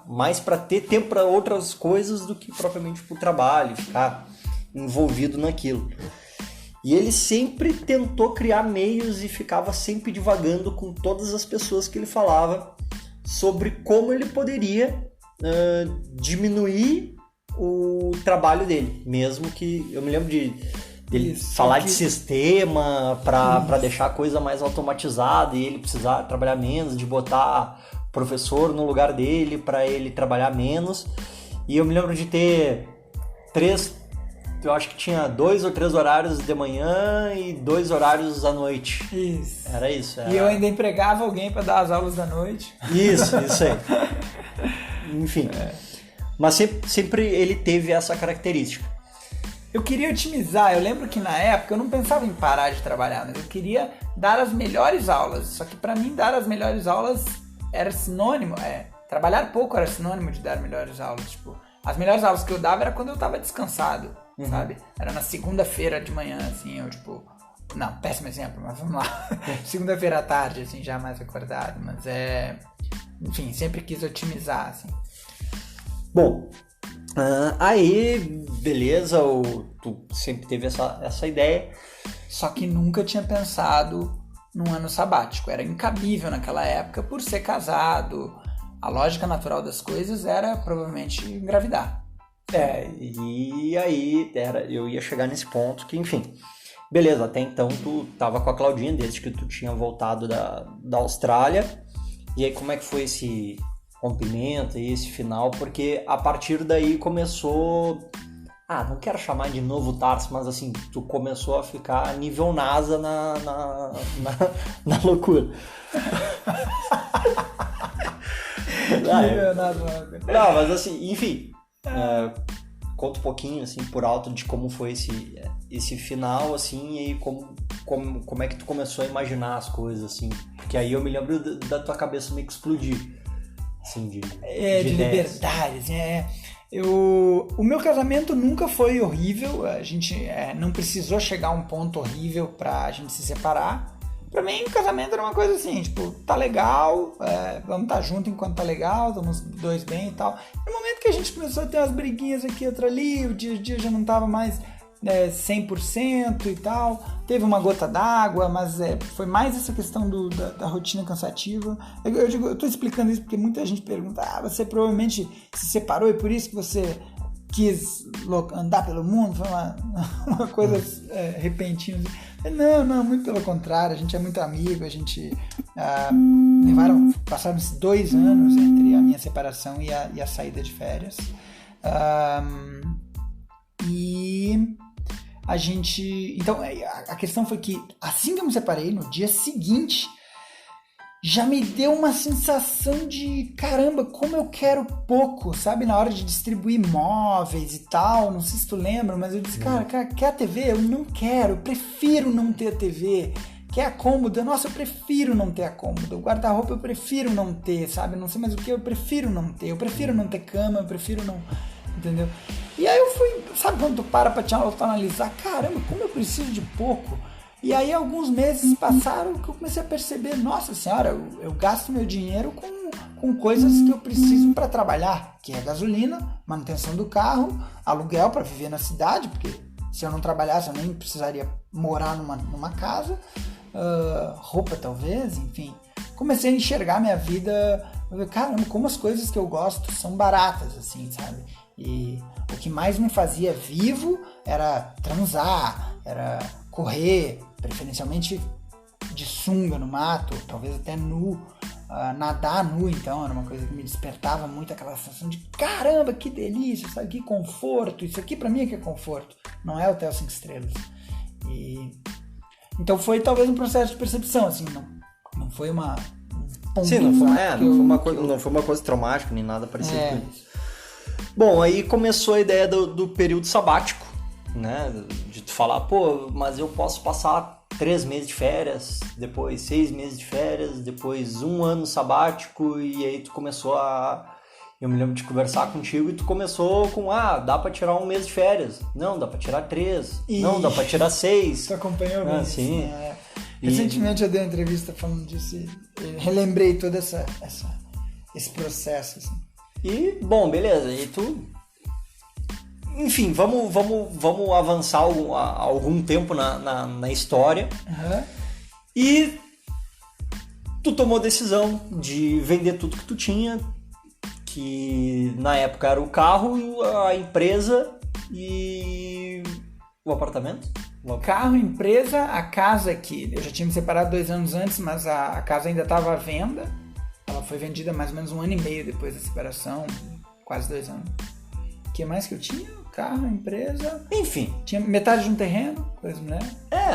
Mais para ter tempo para outras coisas do que propriamente para o trabalho, ficar envolvido naquilo. E ele sempre tentou criar meios e ficava sempre divagando com todas as pessoas que ele falava sobre como ele poderia diminuir o trabalho dele, mesmo que eu me lembro de ele falar de sistema para deixar a coisa mais automatizada e ele precisar trabalhar menos, de botar professor no lugar dele para ele trabalhar menos. E eu me lembro de ter eu acho que tinha 2 ou 3 horários de manhã e 2 horários à noite. Isso. Era isso. E eu ainda empregava alguém para dar as aulas da noite. Isso aí. Enfim. Mas sempre ele teve essa característica. Eu queria otimizar, eu lembro que na época eu não pensava em parar de trabalhar, mas eu queria dar as melhores aulas. Só que para mim dar as melhores aulas era sinônimo, trabalhar pouco era sinônimo de dar melhores aulas. Tipo, as melhores aulas que eu dava era quando eu tava descansado, sabe? Era na segunda-feira de manhã, assim, eu tipo... Não, péssimo exemplo, mas vamos lá. Segunda-feira à tarde, assim, já mais acordado, mas enfim, sempre quis otimizar, assim. Bom... aí, beleza, tu sempre teve essa ideia. Só que nunca tinha pensado num ano sabático. Era incabível naquela época por ser casado. A lógica natural das coisas era provavelmente engravidar. E aí eu ia chegar nesse ponto que, enfim... Beleza, até então tu tava com a Claudinha desde que tu tinha voltado da Austrália. E aí como é que foi esse... rompimento e esse final, porque a partir daí começou, não quero chamar de novo Tarso, mas assim, tu começou a ficar nível NASA na loucura. Não, mas assim, enfim, conta um pouquinho, assim, por alto de como foi esse final, assim, e como é que tu começou a imaginar as coisas, assim, porque aí eu me lembro da tua cabeça meio que explodir. Assim, de liberdade, assim, o meu casamento nunca foi horrível, a gente não precisou chegar a um ponto horrível pra gente se separar. Pra mim, o casamento era uma coisa assim, tipo, tá legal, vamos estar junto enquanto tá legal, estamos dois bem e tal. No momento que a gente começou a ter umas briguinhas aqui e outra ali, o dia a dia já não tava mais 100% e tal. Teve uma gota d'água, mas foi mais essa questão da rotina cansativa. Eu tô explicando isso porque muita gente pergunta, você provavelmente se separou e por isso que você quis andar pelo mundo? Foi uma coisa repentina. Não, muito pelo contrário, a gente é muito amigo, a gente passaram 2 anos entre a minha separação e a saída de férias. E a gente... Então, a questão foi que assim que eu me separei, no dia seguinte, já me deu uma sensação de, caramba, como eu quero pouco, sabe? Na hora de distribuir móveis e tal, não sei se tu lembra, mas eu disse, cara, quer a TV? Eu não quero, eu prefiro não ter a TV. Quer a cômoda? Nossa, eu prefiro não ter a cômoda. O guarda-roupa eu prefiro não ter, sabe? Não sei mais o que, eu prefiro não ter. Eu prefiro não ter cama, eu prefiro não... Entendeu? E aí eu fui, sabe quando tu para te autoanalisar? Caramba, como eu preciso de pouco. E aí alguns meses passaram que eu comecei a perceber, nossa senhora, eu gasto meu dinheiro com coisas que eu preciso para trabalhar, que é gasolina, manutenção do carro, aluguel para viver na cidade, porque se eu não trabalhasse eu nem precisaria morar numa casa, roupa talvez, enfim. Comecei a enxergar minha vida, caramba, como as coisas que eu gosto são baratas, assim, sabe? E o que mais me fazia vivo era transar, era correr, preferencialmente de sunga no mato, talvez até nu, nadar nu, então era uma coisa que me despertava muito aquela sensação de caramba, que delícia, sabe? Que conforto, isso aqui pra mim é que é conforto, não é hotel 5 estrelas. E então foi talvez um processo de percepção, assim, não foi um ponto. Sim, não foi uma coisa traumática nem nada parecido com isso. Bom, aí começou a ideia do período sabático, né? De tu falar, mas eu posso passar 3 meses de férias, depois 6 meses de férias, depois 1 ano sabático, e aí tu começou eu me lembro de conversar contigo e tu começou com, dá pra tirar 1 mês de férias, não, dá pra tirar 3, não, dá pra tirar 6. Tu acompanhou bem isso, sim. Né? Recentemente eu dei uma entrevista falando disso e relembrei todo esse processo, assim. E, bom, beleza, e tu... Enfim, vamos avançar algum tempo na história. Uhum. E tu tomou a decisão de vender tudo que tu tinha, que na época era o carro, a empresa e o apartamento? Carro, empresa, a casa que eu já tinha me separado 2 anos antes, mas a casa ainda estava à venda. Ela foi vendida mais ou menos 1 ano e meio depois da separação, quase 2 anos. O que mais que eu tinha? Carro, empresa... Enfim. Tinha metade de um terreno, coisa, né?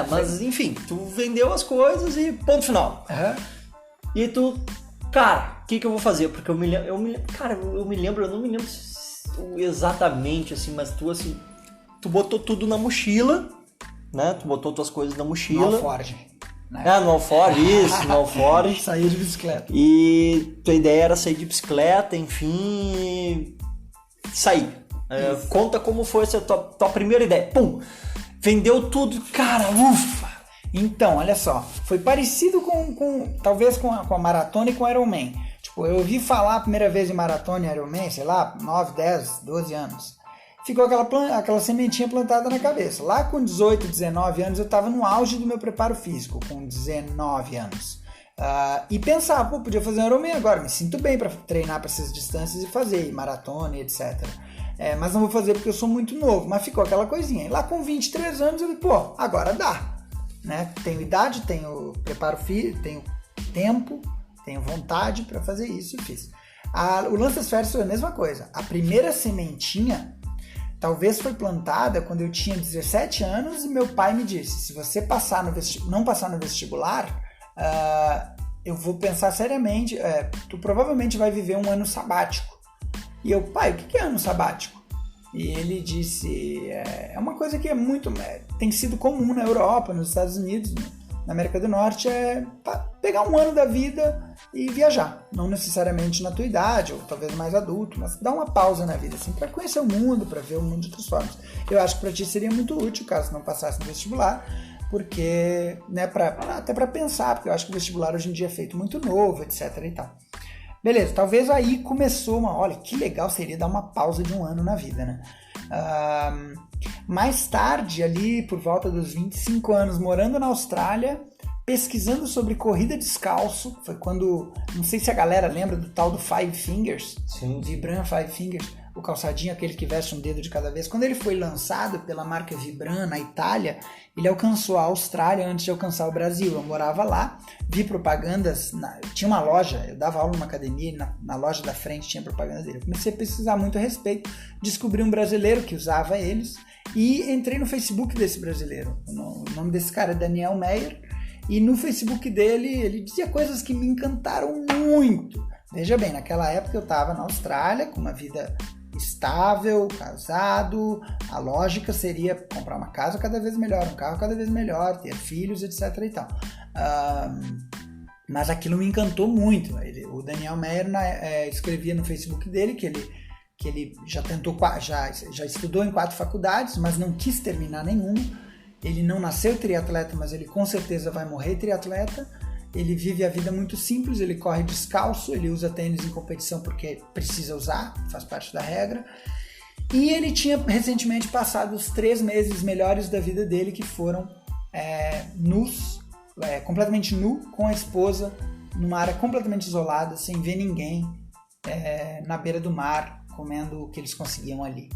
Mas enfim, tu vendeu as coisas e ponto final. Uhum. E tu... Cara, o que eu vou fazer? Porque eu não me lembro exatamente, assim, mas tu botou tudo na mochila, né? Tu botou tuas coisas na mochila. No Alforge. Né? No Alforge, isso, no Alforge. Sair de bicicleta. E tua ideia era sair de bicicleta, enfim, sair. Conta como foi essa tua primeira ideia. Pum! Vendeu tudo, cara, ufa! Então, olha só, foi parecido talvez com a maratona e com o Ironman. Tipo, eu ouvi falar a primeira vez em maratona e Ironman, sei lá, 9, 10, 12 anos. Ficou aquela sementinha plantada na cabeça. Lá com 18, 19 anos, eu estava no auge do meu preparo físico, com 19 anos. E pensava, podia fazer um Ironman agora, me sinto bem para treinar para essas distâncias e fazer, maratona e etc. Mas não vou fazer porque eu sou muito novo, mas ficou aquela coisinha. E lá com 23 anos eu falei, agora dá. Né? Tenho idade, tenho preparo físico, tenho tempo, tenho vontade para fazer isso e fiz. O lance das férias foi a mesma coisa. A primeira sementinha talvez foi plantada quando eu tinha 17 anos e meu pai me disse, se você não passar no vestibular, eu vou pensar seriamente, tu provavelmente vai viver 1 ano sabático. E eu, pai, o que é ano sabático? E ele disse, é uma coisa que tem sido comum na Europa, nos Estados Unidos, na América do Norte, pegar 1 ano da vida e viajar. Não necessariamente na tua idade, ou talvez mais adulto, mas dar uma pausa na vida, assim, para conhecer o mundo, para ver o mundo de outras formas. Eu acho que para ti seria muito útil, caso não passasse no vestibular, porque, né, até para pensar, porque eu acho que o vestibular hoje em dia é feito muito novo, etc e tal. Beleza, talvez aí começou olha, que legal seria dar uma pausa de um ano na vida, né? Mais tarde, ali por volta dos 25 anos, morando na Austrália, pesquisando sobre corrida descalço, foi quando, não sei se a galera lembra do tal do Five Fingers, Sim. Vibram Five Fingers, o calçadinho, aquele que veste um dedo de cada vez. Quando ele foi lançado pela marca Vibram na Itália, ele alcançou a Austrália antes de alcançar o Brasil. Eu morava lá, vi propagandas, tinha uma loja, eu dava aula numa academia, na loja da frente tinha propaganda dele. Eu comecei a pesquisar muito a respeito, descobri um brasileiro que usava eles e entrei no Facebook desse brasileiro. O nome desse cara é Daniel Meyer, e no Facebook dele ele dizia coisas que me encantaram muito. Veja bem, naquela época eu estava na Austrália com uma vida estável, casado, a lógica seria comprar uma casa cada vez melhor, um carro cada vez melhor, ter filhos, etc. e tal. Mas aquilo me encantou muito. O Daniel Meyer escrevia no Facebook dele que ele já tentou, já estudou em 4 faculdades, mas não quis terminar nenhuma. Ele não nasceu triatleta, mas ele com certeza vai morrer triatleta. Ele vive a vida muito simples, ele corre descalço, ele usa tênis em competição porque precisa usar, faz parte da regra. E ele tinha recentemente passado os 3 meses melhores da vida dele, que foram completamente nu, com a esposa, numa área completamente isolada, sem ver ninguém, na beira do mar, comendo o que eles conseguiam ali.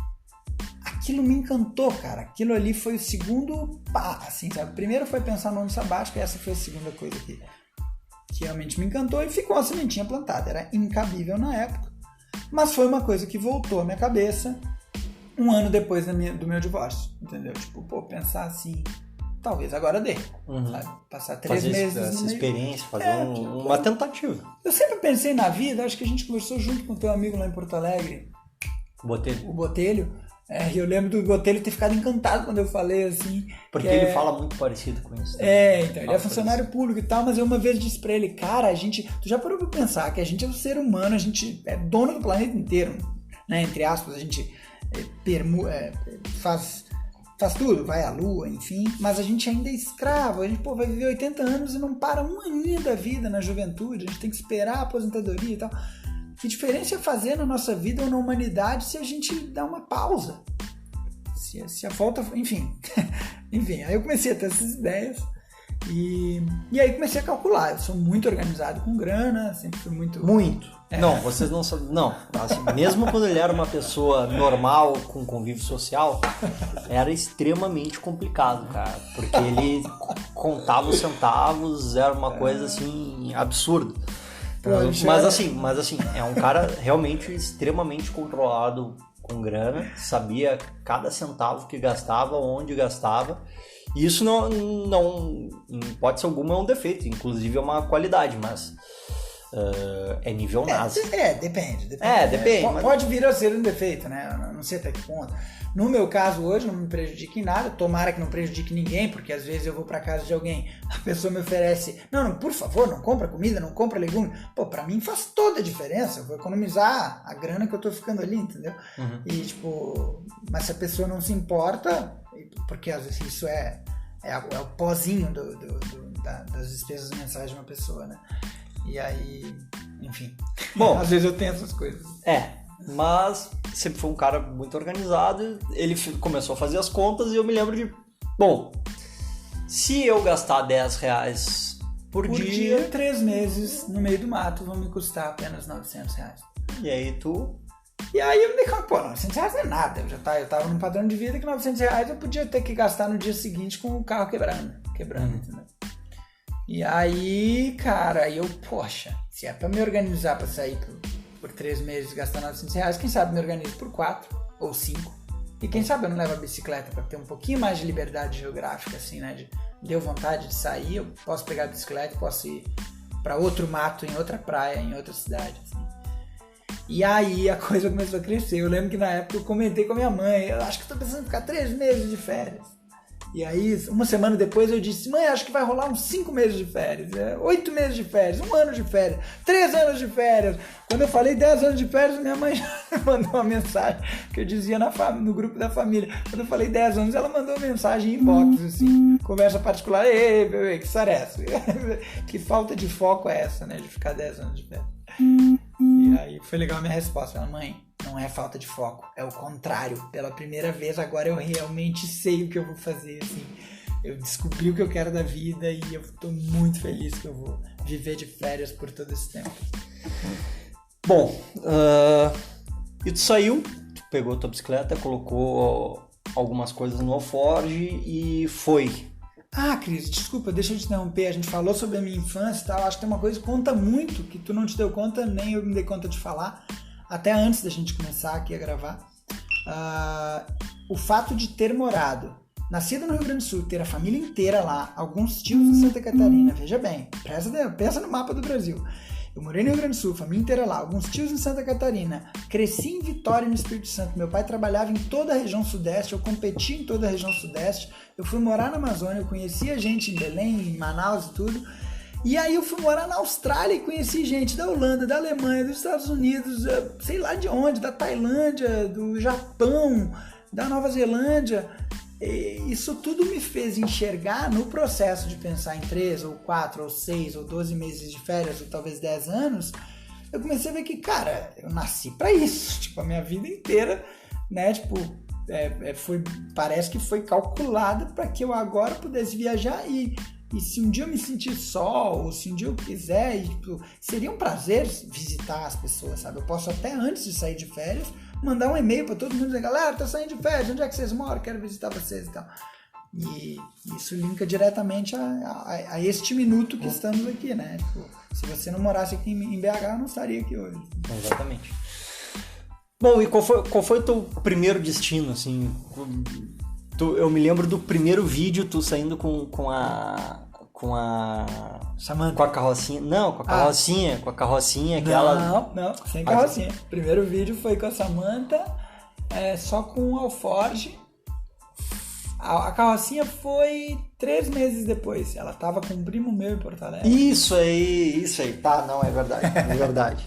Aquilo me encantou, cara. Aquilo ali foi o segundo assim, sabe? Primeiro foi pensar no ano sabático, e essa foi a segunda coisa que realmente me encantou, e ficou a sementinha plantada. Era incabível na época, mas foi uma coisa que voltou à minha cabeça um ano depois do meu divórcio, entendeu? Tipo, pensar assim, talvez agora dê, sabe? Passar 3 meses essa experiência, fazer uma tentativa. Eu sempre pensei na vida, acho que a gente conversou junto com o teu amigo lá em Porto Alegre, o Botelho. E eu lembro do Botelho ter ficado encantado quando eu falei assim. Porque ele fala muito parecido com isso. Então, ele é funcionário público e tal, mas eu uma vez disse pra ele, cara, tu já parou pra pensar que a gente é um ser humano, a gente é dono do planeta inteiro, né? Entre aspas, a gente faz tudo, vai à lua, enfim, mas a gente ainda é escravo, a gente vai viver 80 anos e não para um aninho da vida na juventude, a gente tem que esperar a aposentadoria e tal. Que diferença é fazer na nossa vida ou na humanidade se a gente dá uma pausa? Se a falta... Enfim. Aí eu comecei a ter essas ideias e aí comecei a calcular. Eu sou muito organizado com grana, sempre fui muito... Muito. Não, vocês não sabem... Não. Assim, mesmo quando ele era uma pessoa normal, com convívio social, era extremamente complicado, cara. Porque ele contava os centavos, era uma coisa, assim, absurda. Mas assim, é um cara realmente extremamente controlado com grana, sabia cada centavo que gastava, onde gastava. E isso não, em hipótese alguma, é um defeito, inclusive é uma qualidade, mas é nível nazi. Depende. Depende. Pode vir a ser um defeito, né? Não sei até que ponto. No meu caso hoje não me prejudica em nada, tomara que não prejudique ninguém, porque às vezes eu vou pra casa de alguém, a pessoa me oferece, não, por favor, não compra comida, não compra legume. Pra mim faz toda a diferença, eu vou economizar a grana que eu tô ficando ali, entendeu? E mas se a pessoa não se importa, porque às vezes isso é o pozinho das despesas mensais de uma pessoa, né? E aí, enfim, bom, às vezes eu tenho essas coisas. Mas sempre foi um cara muito organizado, ele começou a fazer as contas e eu me lembro de, bom, se eu gastar R$10 por dia 3 meses no meio do mato vão me custar apenas R$900. E aí E aí eu me dei conta, R$900 não é nada, eu tava num padrão de vida que R$900 eu podia ter que gastar no dia seguinte com o carro quebrando, entendeu? E aí, cara, poxa, se é pra me organizar pra sair por 3 meses gastando R$900, quem sabe me organizo por 4 ou 5. E quem sabe eu não levo a bicicleta para ter um pouquinho mais de liberdade geográfica, assim, né? Deu vontade de sair, eu posso pegar a bicicleta e posso ir para outro mato, em outra praia, em outra cidade, assim. E aí a coisa começou a crescer. Eu lembro que na época eu comentei com a minha mãe, eu acho que estou pensando em ficar 3 meses de férias. E aí, uma semana depois eu disse, mãe, acho que vai rolar uns 5 meses de férias, 8 meses de férias, 1 ano de férias, 3 anos de férias. Quando eu falei 10 anos de férias, minha mãe já mandou uma mensagem que eu dizia no grupo da família. Quando eu falei 10 anos, ela mandou uma mensagem em inbox, assim, conversa particular. Ei, que história é essa? Que falta de foco é essa, né, de ficar 10 anos de férias? foi legal a minha resposta. Ela, mãe, não é falta de foco, é o contrário. Pela primeira vez agora eu realmente sei o que eu vou fazer, assim. Eu descobri o que eu quero da vida e eu tô muito feliz que eu vou viver de férias por todo esse tempo. Bom, e tu saiu, tu pegou tua bicicleta, colocou algumas coisas no Alforge e foi. Ah, Cris, desculpa, deixa eu te interromper. A gente falou sobre a minha infância e tal. Acho que tem uma coisa que conta muito, que tu não te deu conta, nem eu me dei conta de falar, até antes da gente começar aqui a gravar. O fato de ter morado, nascido no Rio Grande do Sul, ter a família inteira lá, alguns tios em Santa Catarina, veja bem, pensa no mapa do Brasil. Eu morei no Rio Grande do Sul, família inteira lá, alguns tios em Santa Catarina, cresci em Vitória, no Espírito Santo, meu pai trabalhava em toda a região sudeste, eu competi em toda a região sudeste, eu fui morar na Amazônia, eu conhecia gente em Belém, em Manaus e tudo, e aí eu fui morar na Austrália e conheci gente da Holanda, da Alemanha, dos Estados Unidos, sei lá de onde, da Tailândia, do Japão, da Nova Zelândia. Isso tudo me fez enxergar no processo de pensar em 3 ou 4 ou 6 ou 12 meses de férias ou talvez 10 anos, eu comecei a ver que, cara, eu nasci pra isso, tipo, a minha vida inteira, né, tipo, parece que foi calculada para que eu agora pudesse viajar e se um dia eu me sentir só, ou se um dia eu quiser, tipo, seria um prazer visitar as pessoas, sabe? Eu posso até antes de sair de férias mandar um e-mail para todo mundo e dizer, galera, tô saindo de férias, onde é que vocês moram? Quero visitar vocês e tal. E isso linka diretamente a este minuto que estamos aqui, né? Tipo, se você não morasse aqui em BH, eu não estaria aqui hoje. Exatamente. Bom, e qual foi o teu primeiro destino, assim? Eu me lembro do primeiro vídeo, tu saindo com a Samantha. Com a carrocinha. Não, com a carrocinha. Com a carrocinha, Não, sem carrocinha. O primeiro vídeo foi com a Samantha, só com o Alforge. A carrocinha foi 3 meses depois. Ela tava com um primo meu em Porto Alegre. Isso aí. Tá, não, é verdade.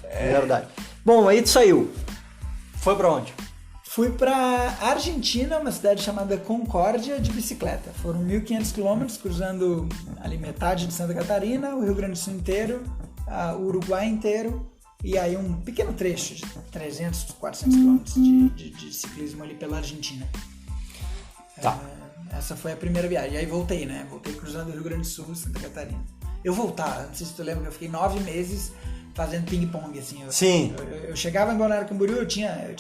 É verdade. Bom, aí tu saiu. Foi pra onde? Fui pra Argentina, uma cidade chamada Concórdia, de bicicleta. Foram 1.500 quilômetros, cruzando ali metade de Santa Catarina, o Rio Grande do Sul inteiro, o Uruguai inteiro, e aí um pequeno trecho de 300, 400 quilômetros de ciclismo ali pela Argentina. Tá. Essa foi a primeira viagem. E aí voltei, né? Voltei cruzando o Rio Grande do Sul e Santa Catarina. Eu voltava, não sei se tu lembra, que eu fiquei 9 meses fazendo ping-pong, assim. Sim. Eu chegava em Balneário Camboriú, eu tinha...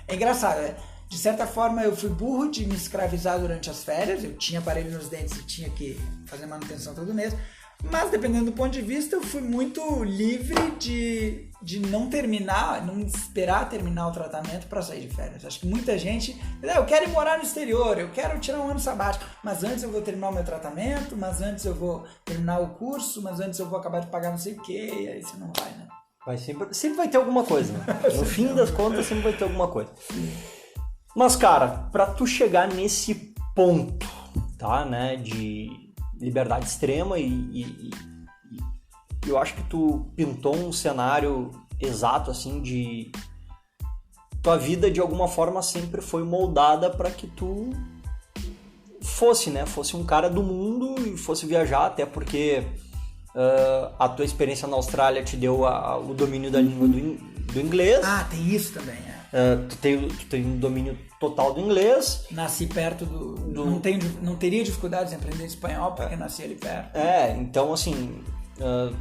É engraçado, de certa forma eu fui burro de me escravizar durante as férias, eu tinha aparelho nos dentes e tinha que fazer manutenção todo mês, mas dependendo do ponto de vista eu fui muito livre de não esperar terminar o tratamento para sair de férias. Acho que muita gente, eu quero ir morar no exterior, eu quero tirar um ano sabático, mas antes eu vou terminar o meu tratamento, mas antes eu vou terminar o curso, mas antes eu vou acabar de pagar não sei o que, e aí você não vai, né? Sempre vai ter alguma coisa, né? No fim das contas, sempre vai ter alguma coisa. Mas, cara, pra tu chegar nesse ponto, tá, né, de liberdade extrema e eu acho que tu pintou um cenário exato, assim, de... Tua vida, de alguma forma, sempre foi moldada pra que tu fosse um cara do mundo e fosse viajar, até porque... a tua experiência na Austrália te deu o domínio da língua do inglês. Ah, tem isso também, tu tem um domínio total do inglês. Nasci perto não teria dificuldades em aprender espanhol porque nasci ali perto. Então assim,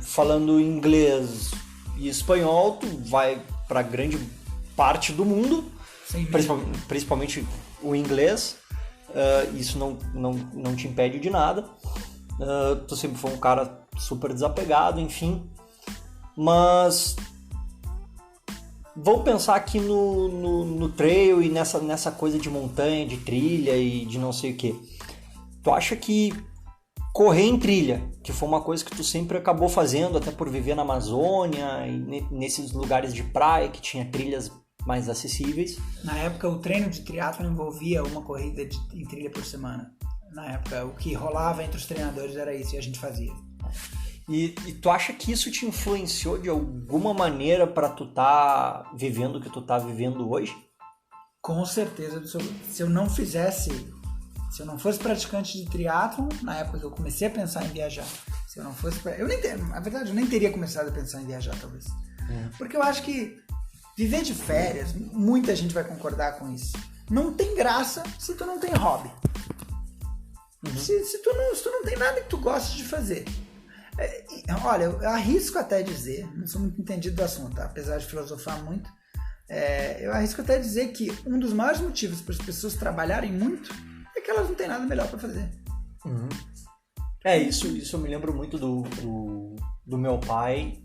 falando inglês e espanhol, tu vai para grande parte do mundo, principalmente o inglês. Isso não te impede de nada. Tu sempre foi um cara super desapegado, enfim. Mas vou pensar aqui no trail e nessa coisa de montanha, de trilha e de não sei o que. Tu acha que correr em trilha, que foi uma coisa que tu sempre acabou fazendo, até por viver na Amazônia e nesses lugares de praia que tinha trilhas mais acessíveis? Na época o treino de triatlon envolvia uma corrida em trilha por semana. Na época o que rolava entre os treinadores era isso e a gente fazia. E tu acha que isso te influenciou de alguma maneira para tu tá vivendo o que tu tá vivendo hoje? Com certeza. Se eu não fosse praticante de triatlon, na época que eu comecei a pensar em viajar, se eu não fosse... na verdade, eu nem teria começado a pensar em viajar, talvez. Porque eu acho que Viver de férias, muita gente vai concordar com isso. Não tem graça se tu não tem hobby. Se tu não tem nada que tu goste de fazer. Olha, eu arrisco até dizer, não sou muito entendido do assunto, tá? Apesar de filosofar muito, eu arrisco até dizer que um dos maiores motivos para as pessoas trabalharem muito é que elas não têm nada melhor para fazer. Isso eu me lembro muito do meu pai.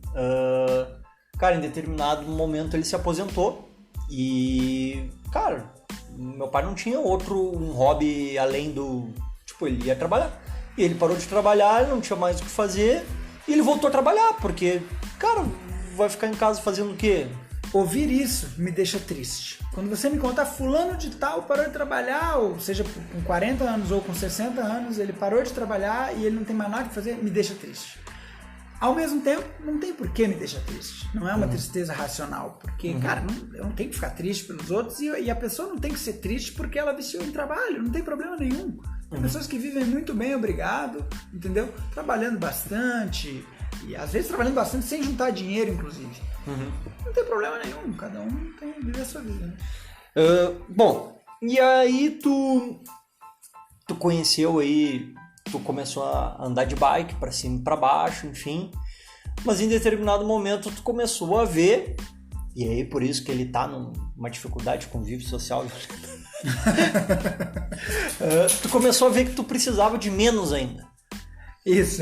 Cara, em determinado momento ele se aposentou e, cara, meu pai não tinha um hobby além do... Tipo, ele ia trabalhar. E ele parou de trabalhar, não tinha mais o que fazer e ele voltou a trabalhar, porque, cara, vai ficar em casa fazendo o quê? Ouvir isso me deixa triste. Quando você me conta fulano de tal parou de trabalhar, ou seja, com 40 anos ou com 60 anos, ele parou de trabalhar e ele não tem mais nada que fazer, me deixa triste. Ao mesmo tempo, não tem por que me deixar triste. Não é uma tristeza racional. Porque, cara, eu não tenho que ficar triste pelos outros e a pessoa não tem que ser triste porque ela viciou em trabalho. Não tem problema nenhum. Tem pessoas que vivem muito bem, obrigado, entendeu? Trabalhando bastante. E às vezes trabalhando bastante sem juntar dinheiro, inclusive. Não tem problema nenhum. Cada um tem que viver a sua vida. Né? Bom, e aí tu conheceu aí... Tu começou a andar de bike para cima e para baixo, enfim. Mas em determinado momento tu começou a ver, e aí por isso que ele tá numa dificuldade de convívio social. Tu começou a ver que tu precisava de menos ainda. Isso.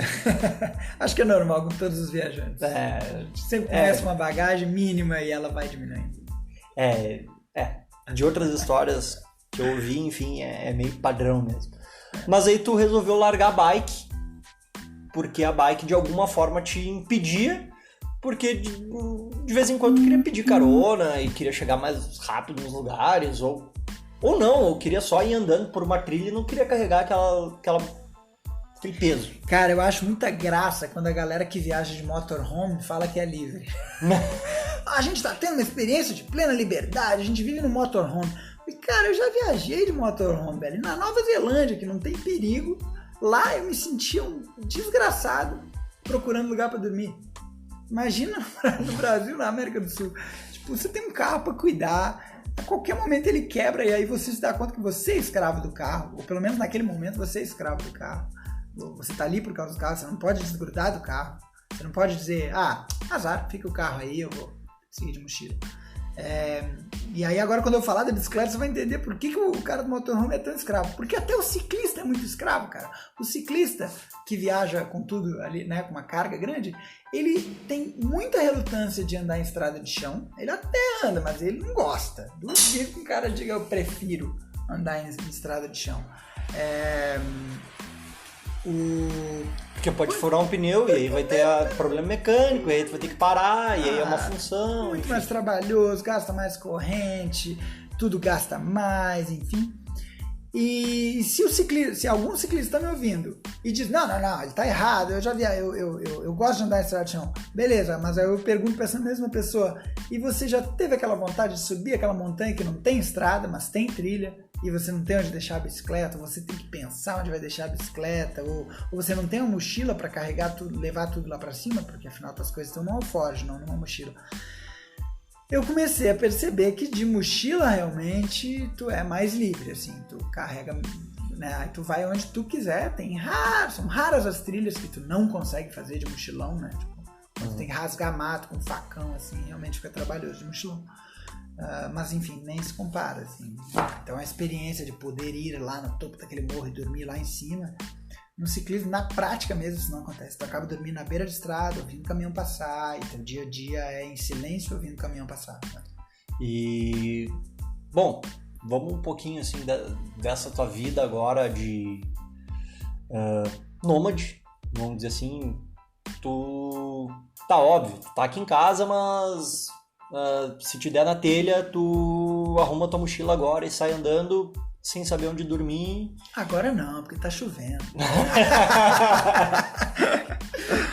Acho que é normal com todos os viajantes. Sempre começa uma bagagem mínima e ela vai diminuindo. De outras histórias que eu ouvi, enfim, é meio padrão mesmo. Mas aí tu resolveu largar a bike, porque a bike de alguma forma te impedia, porque de vez em quando tu queria pedir carona e queria chegar mais rápido nos lugares, ou não, ou queria só ir andando por uma trilha e não queria carregar aquele peso. Cara, eu acho muita graça quando a galera que viaja de motorhome fala que é livre. A gente tá tendo uma experiência de plena liberdade, a gente vive no motorhome. E, cara, eu já viajei de motorhome, velho. Na Nova Zelândia, que não tem perigo, lá eu me sentia um desgraçado procurando lugar pra dormir. Imagina no Brasil, na América do Sul. Tipo, você tem um carro pra cuidar, a qualquer momento ele quebra e aí você se dá conta que você é escravo do carro, ou pelo menos naquele momento você é escravo do carro. Você tá ali por causa do carro, você não pode desgrudar do carro. Você não pode dizer, azar, fica o carro aí, eu vou seguir de mochila. E aí agora quando eu falar da bicicleta você vai entender por que o cara do motorhome é tão escravo. Porque até o ciclista é muito escravo, cara. O ciclista que viaja com tudo ali, né, com uma carga grande, ele tem muita relutância de andar em estrada de chão. Ele até anda, mas ele não gosta. Duvido que um cara diga eu prefiro andar em estrada de chão. Porque pode furar um pneu e aí vai ter problema mecânico, e aí tu vai ter que parar, e aí é uma função. Muito mais trabalhoso, gasta mais corrente, tudo gasta mais, enfim. E se algum ciclista está me ouvindo e diz, não, ele tá errado, eu gosto de andar em estrada de chão. Beleza, mas aí eu pergunto para essa mesma pessoa, e você já teve aquela vontade de subir aquela montanha que não tem estrada, mas tem trilha, e você não tem onde deixar a bicicleta, você tem que pensar onde vai deixar a bicicleta, ou você não tem uma mochila para carregar tudo, levar tudo lá para cima, porque afinal as coisas estão no alforje, não numa mochila. Eu comecei a perceber que de mochila realmente tu é mais livre, assim, tu carrega, né, tu vai onde tu quiser, são raras as trilhas que tu não consegue fazer de mochilão, né, tipo, tu tem que rasgar mato com facão, assim, realmente fica trabalhoso de mochilão. Mas enfim, nem se compara, assim. Então a experiência de poder ir lá no topo daquele morro e dormir lá em cima, no ciclismo, na prática mesmo, isso não acontece. Tu acaba dormindo na beira de estrada, ouvindo o caminhão passar, e teu dia a dia é em silêncio ouvindo o caminhão passar. Né? E, bom, vamos um pouquinho assim dessa tua vida agora de nômade, vamos dizer assim. Tu tá óbvio, tu tá aqui em casa, mas se te der na telha, tu arruma tua mochila agora e sai andando sem saber onde dormir. Agora não, porque tá chovendo.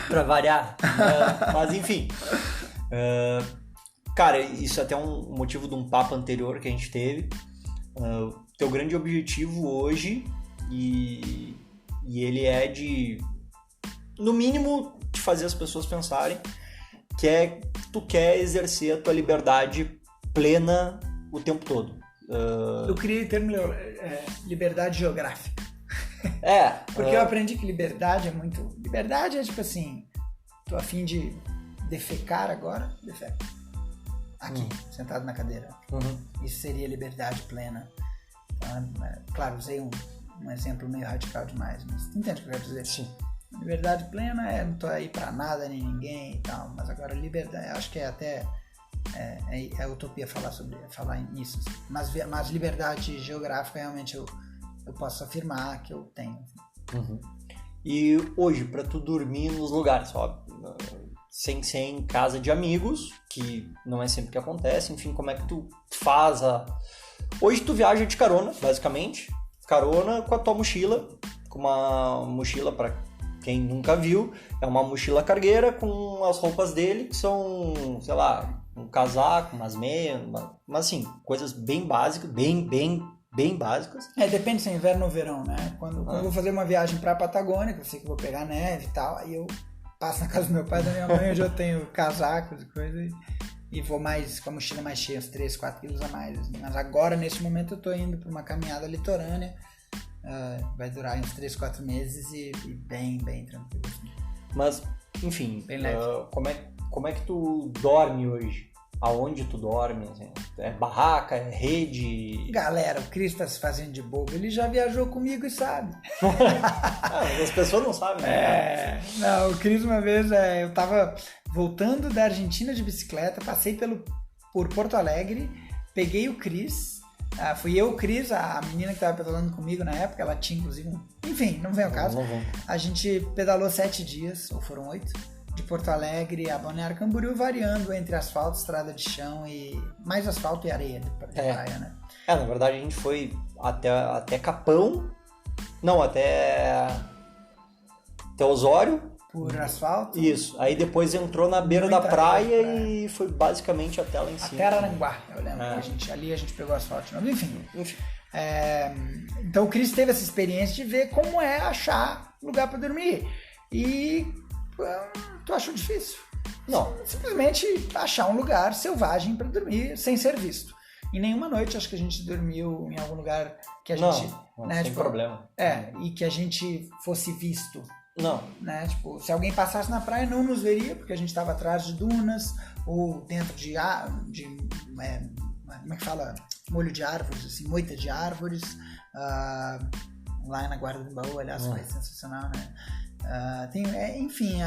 Pra variar. Mas enfim. Cara, isso é até um motivo de um papo anterior que a gente teve. Teu grande objetivo hoje, e ele é de, no mínimo, de fazer as pessoas pensarem que tu quer exercer a tua liberdade plena o tempo todo. Eu criei o termo liberdade geográfica. Porque eu aprendi que liberdade é muito... Liberdade é tipo assim, tô a fim de defecar agora, defeco. Aqui, sentado na cadeira. Isso seria liberdade plena. Então, claro, usei um exemplo meio radical demais, mas tu entende o que eu quero dizer? Sim. Liberdade plena não tô aí pra nada nem ninguém e tal, mas agora liberdade, acho que é até é utopia falar nisso, assim. Mas liberdade geográfica realmente eu posso afirmar que eu tenho. E hoje, pra tu dormir nos lugares, óbvio, sem ser em casa de amigos, que não é sempre que acontece, enfim, como é que tu faz Hoje tu viaja de carona, basicamente, carona com a tua mochila, com uma mochila, pra quem nunca viu, é uma mochila cargueira com as roupas dele, que são, sei lá, um casaco, umas meias, mas assim, coisas bem básicas, bem básicas. Depende se é inverno ou verão, né? Quando eu vou fazer uma viagem pra Patagônia, que eu sei que vou pegar neve e tal, aí eu passo na casa do meu pai e da minha mãe, onde eu tenho casacos e coisas, e vou mais com a mochila mais cheia, uns 3, 4 quilos a mais. Assim. Mas agora, nesse momento, eu tô indo pra uma caminhada litorânea, vai durar uns 3, 4 meses e bem tranquilo. Assim. Mas, enfim, bem leve. Como é que tu dorme hoje? Aonde tu dorme? Assim? É barraca? É rede? Galera, o Cris tá se fazendo de bobo. Ele já viajou comigo e sabe. As pessoas não sabem, né? Não, o Cris uma vez, eu tava voltando da Argentina de bicicleta, passei por Porto Alegre, peguei o Cris, fui eu, o Cris, a menina que tava pedalando comigo na época, ela tinha inclusive Enfim, não vem ao caso. A gente pedalou 7 dias, ou foram 8, de Porto Alegre a Balneário Camboriú, variando entre asfalto, estrada de chão e mais asfalto e areia de praia, né? Na verdade a gente foi até Capão, não, até Osório. Por asfalto? Isso, aí depois entrou na beira da praia e foi basicamente até lá em cima. Até Araranguá, eu lembro. Ali a gente pegou asfalto de novo. Enfim. Então o Cris teve essa experiência de ver como é achar lugar para dormir. E tu achou difícil? Não. Simplesmente achar um lugar selvagem para dormir sem ser visto. Em nenhuma noite acho que a gente dormiu em algum lugar que a gente... Não, sem problema. E que a gente fosse visto. Não. Né? Tipo, se alguém passasse na praia não nos veria, porque a gente estava atrás de dunas ou dentro de como é que fala? Molho de árvores, assim, moita de árvores. Lá na Guarda do Baú, aliás, foi sensacional, né? Enfim,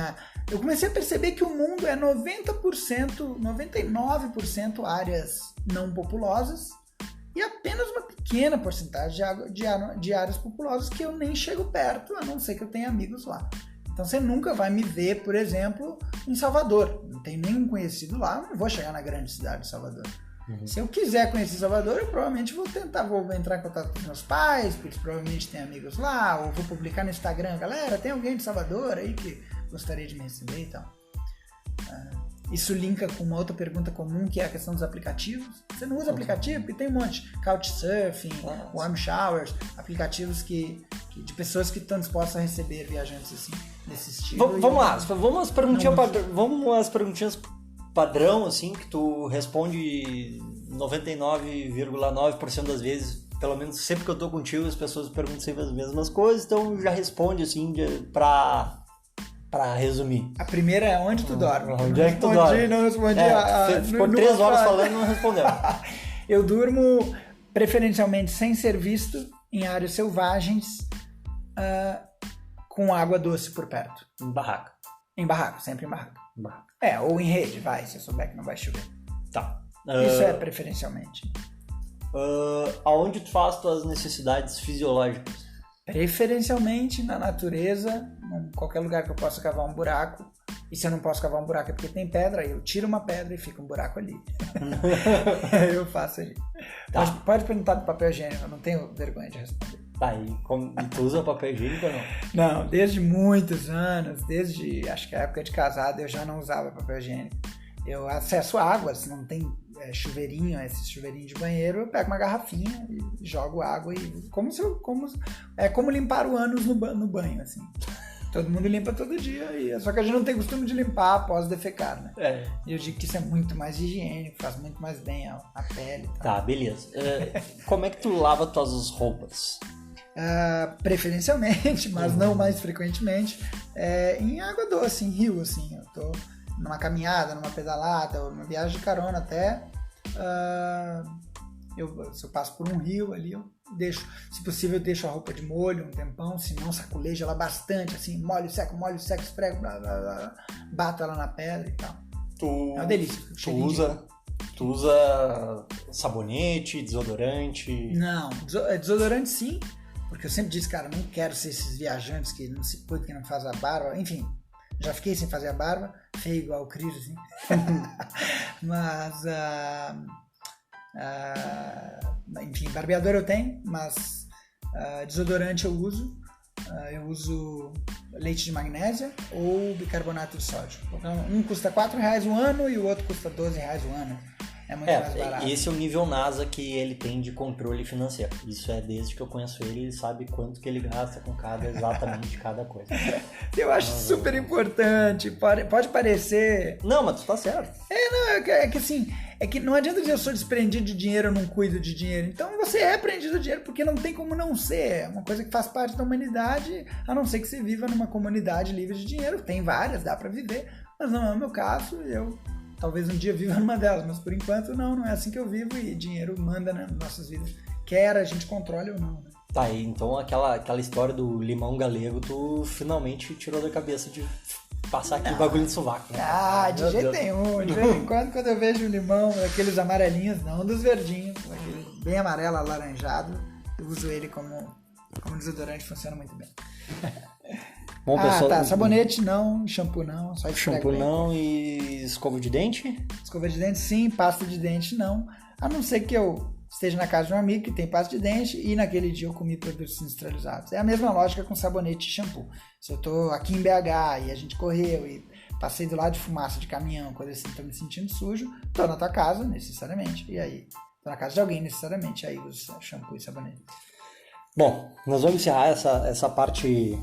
eu comecei a perceber que o mundo é 90%, 99% áreas não populosas e apenas uma pequena porcentagem de áreas populosas que eu nem chego perto, a não ser que eu tenha amigos lá. Então você nunca vai me ver, por exemplo, em Salvador. Não tenho nenhum conhecido lá, não vou chegar na grande cidade de Salvador. Se eu quiser conhecer Salvador, eu provavelmente vou entrar em contato com meus pais, porque eles provavelmente têm amigos lá, ou vou publicar no Instagram, galera, tem alguém de Salvador aí que gostaria de me receber e tal. Isso linka com uma outra pergunta comum, que é a questão dos aplicativos. Você não usa aplicativo? Porque tem um monte. Couchsurfing, Warm Showers, aplicativos de pessoas que estão dispostas a receber viajantes assim, desse estilo. Vamos lá, vamos às perguntinhas padrão, assim, que tu responde 99,9% das vezes. Pelo menos sempre que eu tô contigo, as pessoas perguntam sempre as mesmas coisas, então já responde, assim, pra resumir. A primeira é onde tu dorme. Onde é que tu dorme? Não respondi. Ficou 3 horas falando e não respondeu. Eu durmo preferencialmente sem ser visto em áreas selvagens, com água doce por perto. Em barraca. Em barraca, sempre em barraca. Ou em rede, se eu souber que não vai chover. Tá. Isso é preferencialmente. Aonde tu faz tuas necessidades fisiológicas? Preferencialmente na natureza, em qualquer lugar que eu possa cavar um buraco. E se eu não posso cavar um buraco é porque tem pedra, eu tiro uma pedra e fica um buraco ali. Eu faço ali. Tá. Pode perguntar do papel higiênico, eu não tenho vergonha de responder. Tá, e tu usa papel higiênico ou não? Não, desde muitos anos, desde acho que a época de casado eu já não usava papel higiênico. Eu acesso água, se não tem chuveirinho, esse chuveirinho de banheiro, eu pego uma garrafinha e jogo água e como limpar o ânus no banho, assim. Todo mundo limpa todo dia, só que a gente não tem costume de limpar após defecar, né? E eu digo que isso é muito mais higiênico, faz muito mais bem à pele. Tá, beleza. Como é que tu lava tuas roupas? Preferencialmente, mas não mais frequentemente, em água doce, em rio, assim. Eu tô numa caminhada, numa pedalada, ou numa viagem de carona até. Se eu passo por um rio ali, eu deixo, se possível, eu deixo a roupa de molho um tempão, se não saculejo ela bastante, assim, molho, seco, esfrego, blá, blá, blá, bato ela na pedra e tal. É uma delícia. Tu usa sabonete, desodorante? Não, desodorante sim, porque eu sempre disse, cara, não quero ser esses viajantes que não se cuidam, que não fazem a barba, enfim, já fiquei sem fazer a barba, feio igual o Cris, assim. Mas... enfim, barbeador eu tenho, mas desodorante eu uso. Eu uso leite de magnésia ou bicarbonato de sódio. Um custa R$4 o ano e o outro custa R$12 o ano. É muito mais barato. Esse é o nível NASA que ele tem de controle financeiro. Isso é desde que eu conheço ele sabe quanto que ele gasta com exatamente cada coisa. Eu acho super importante. Pode parecer... Não, mas tu tá certo. É que assim, é que não adianta dizer eu sou desprendido de dinheiro, eu não cuido de dinheiro. Então você é prendido de dinheiro porque não tem como não ser. É uma coisa que faz parte da humanidade, a não ser que você viva numa comunidade livre de dinheiro. Tem várias, dá pra viver, mas não é o meu caso. Eu talvez um dia viva numa delas, mas por enquanto não é assim que eu vivo e dinheiro manda nas nossas vidas. Quer a gente controle ou não, né? Tá, então aquela história do limão galego, tu finalmente tirou da cabeça de passar aquele bagulho de sovaco, né? De jeito nenhum. De vez em quando eu vejo um limão, aqueles amarelinhos, não dos verdinhos, aquele bem amarelo, alaranjado, eu uso ele como desodorante, funciona muito bem. Bom, pessoal, sabonete não, shampoo não, só shampoo não e escova de dente? Escova de dente sim, pasta de dente não, a não ser que eu esteja na casa de um amigo que tem pasta de dente e naquele dia eu comi produtos industrializados. É a mesma lógica com sabonete e shampoo. Se eu tô aqui em BH e a gente correu e passei do lado de fumaça de caminhão, coisa assim, tô me sentindo sujo, tô na tua casa necessariamente, e aí tô na casa de alguém necessariamente, aí uso shampoo e sabonete. Bom, nós vamos encerrar essa parte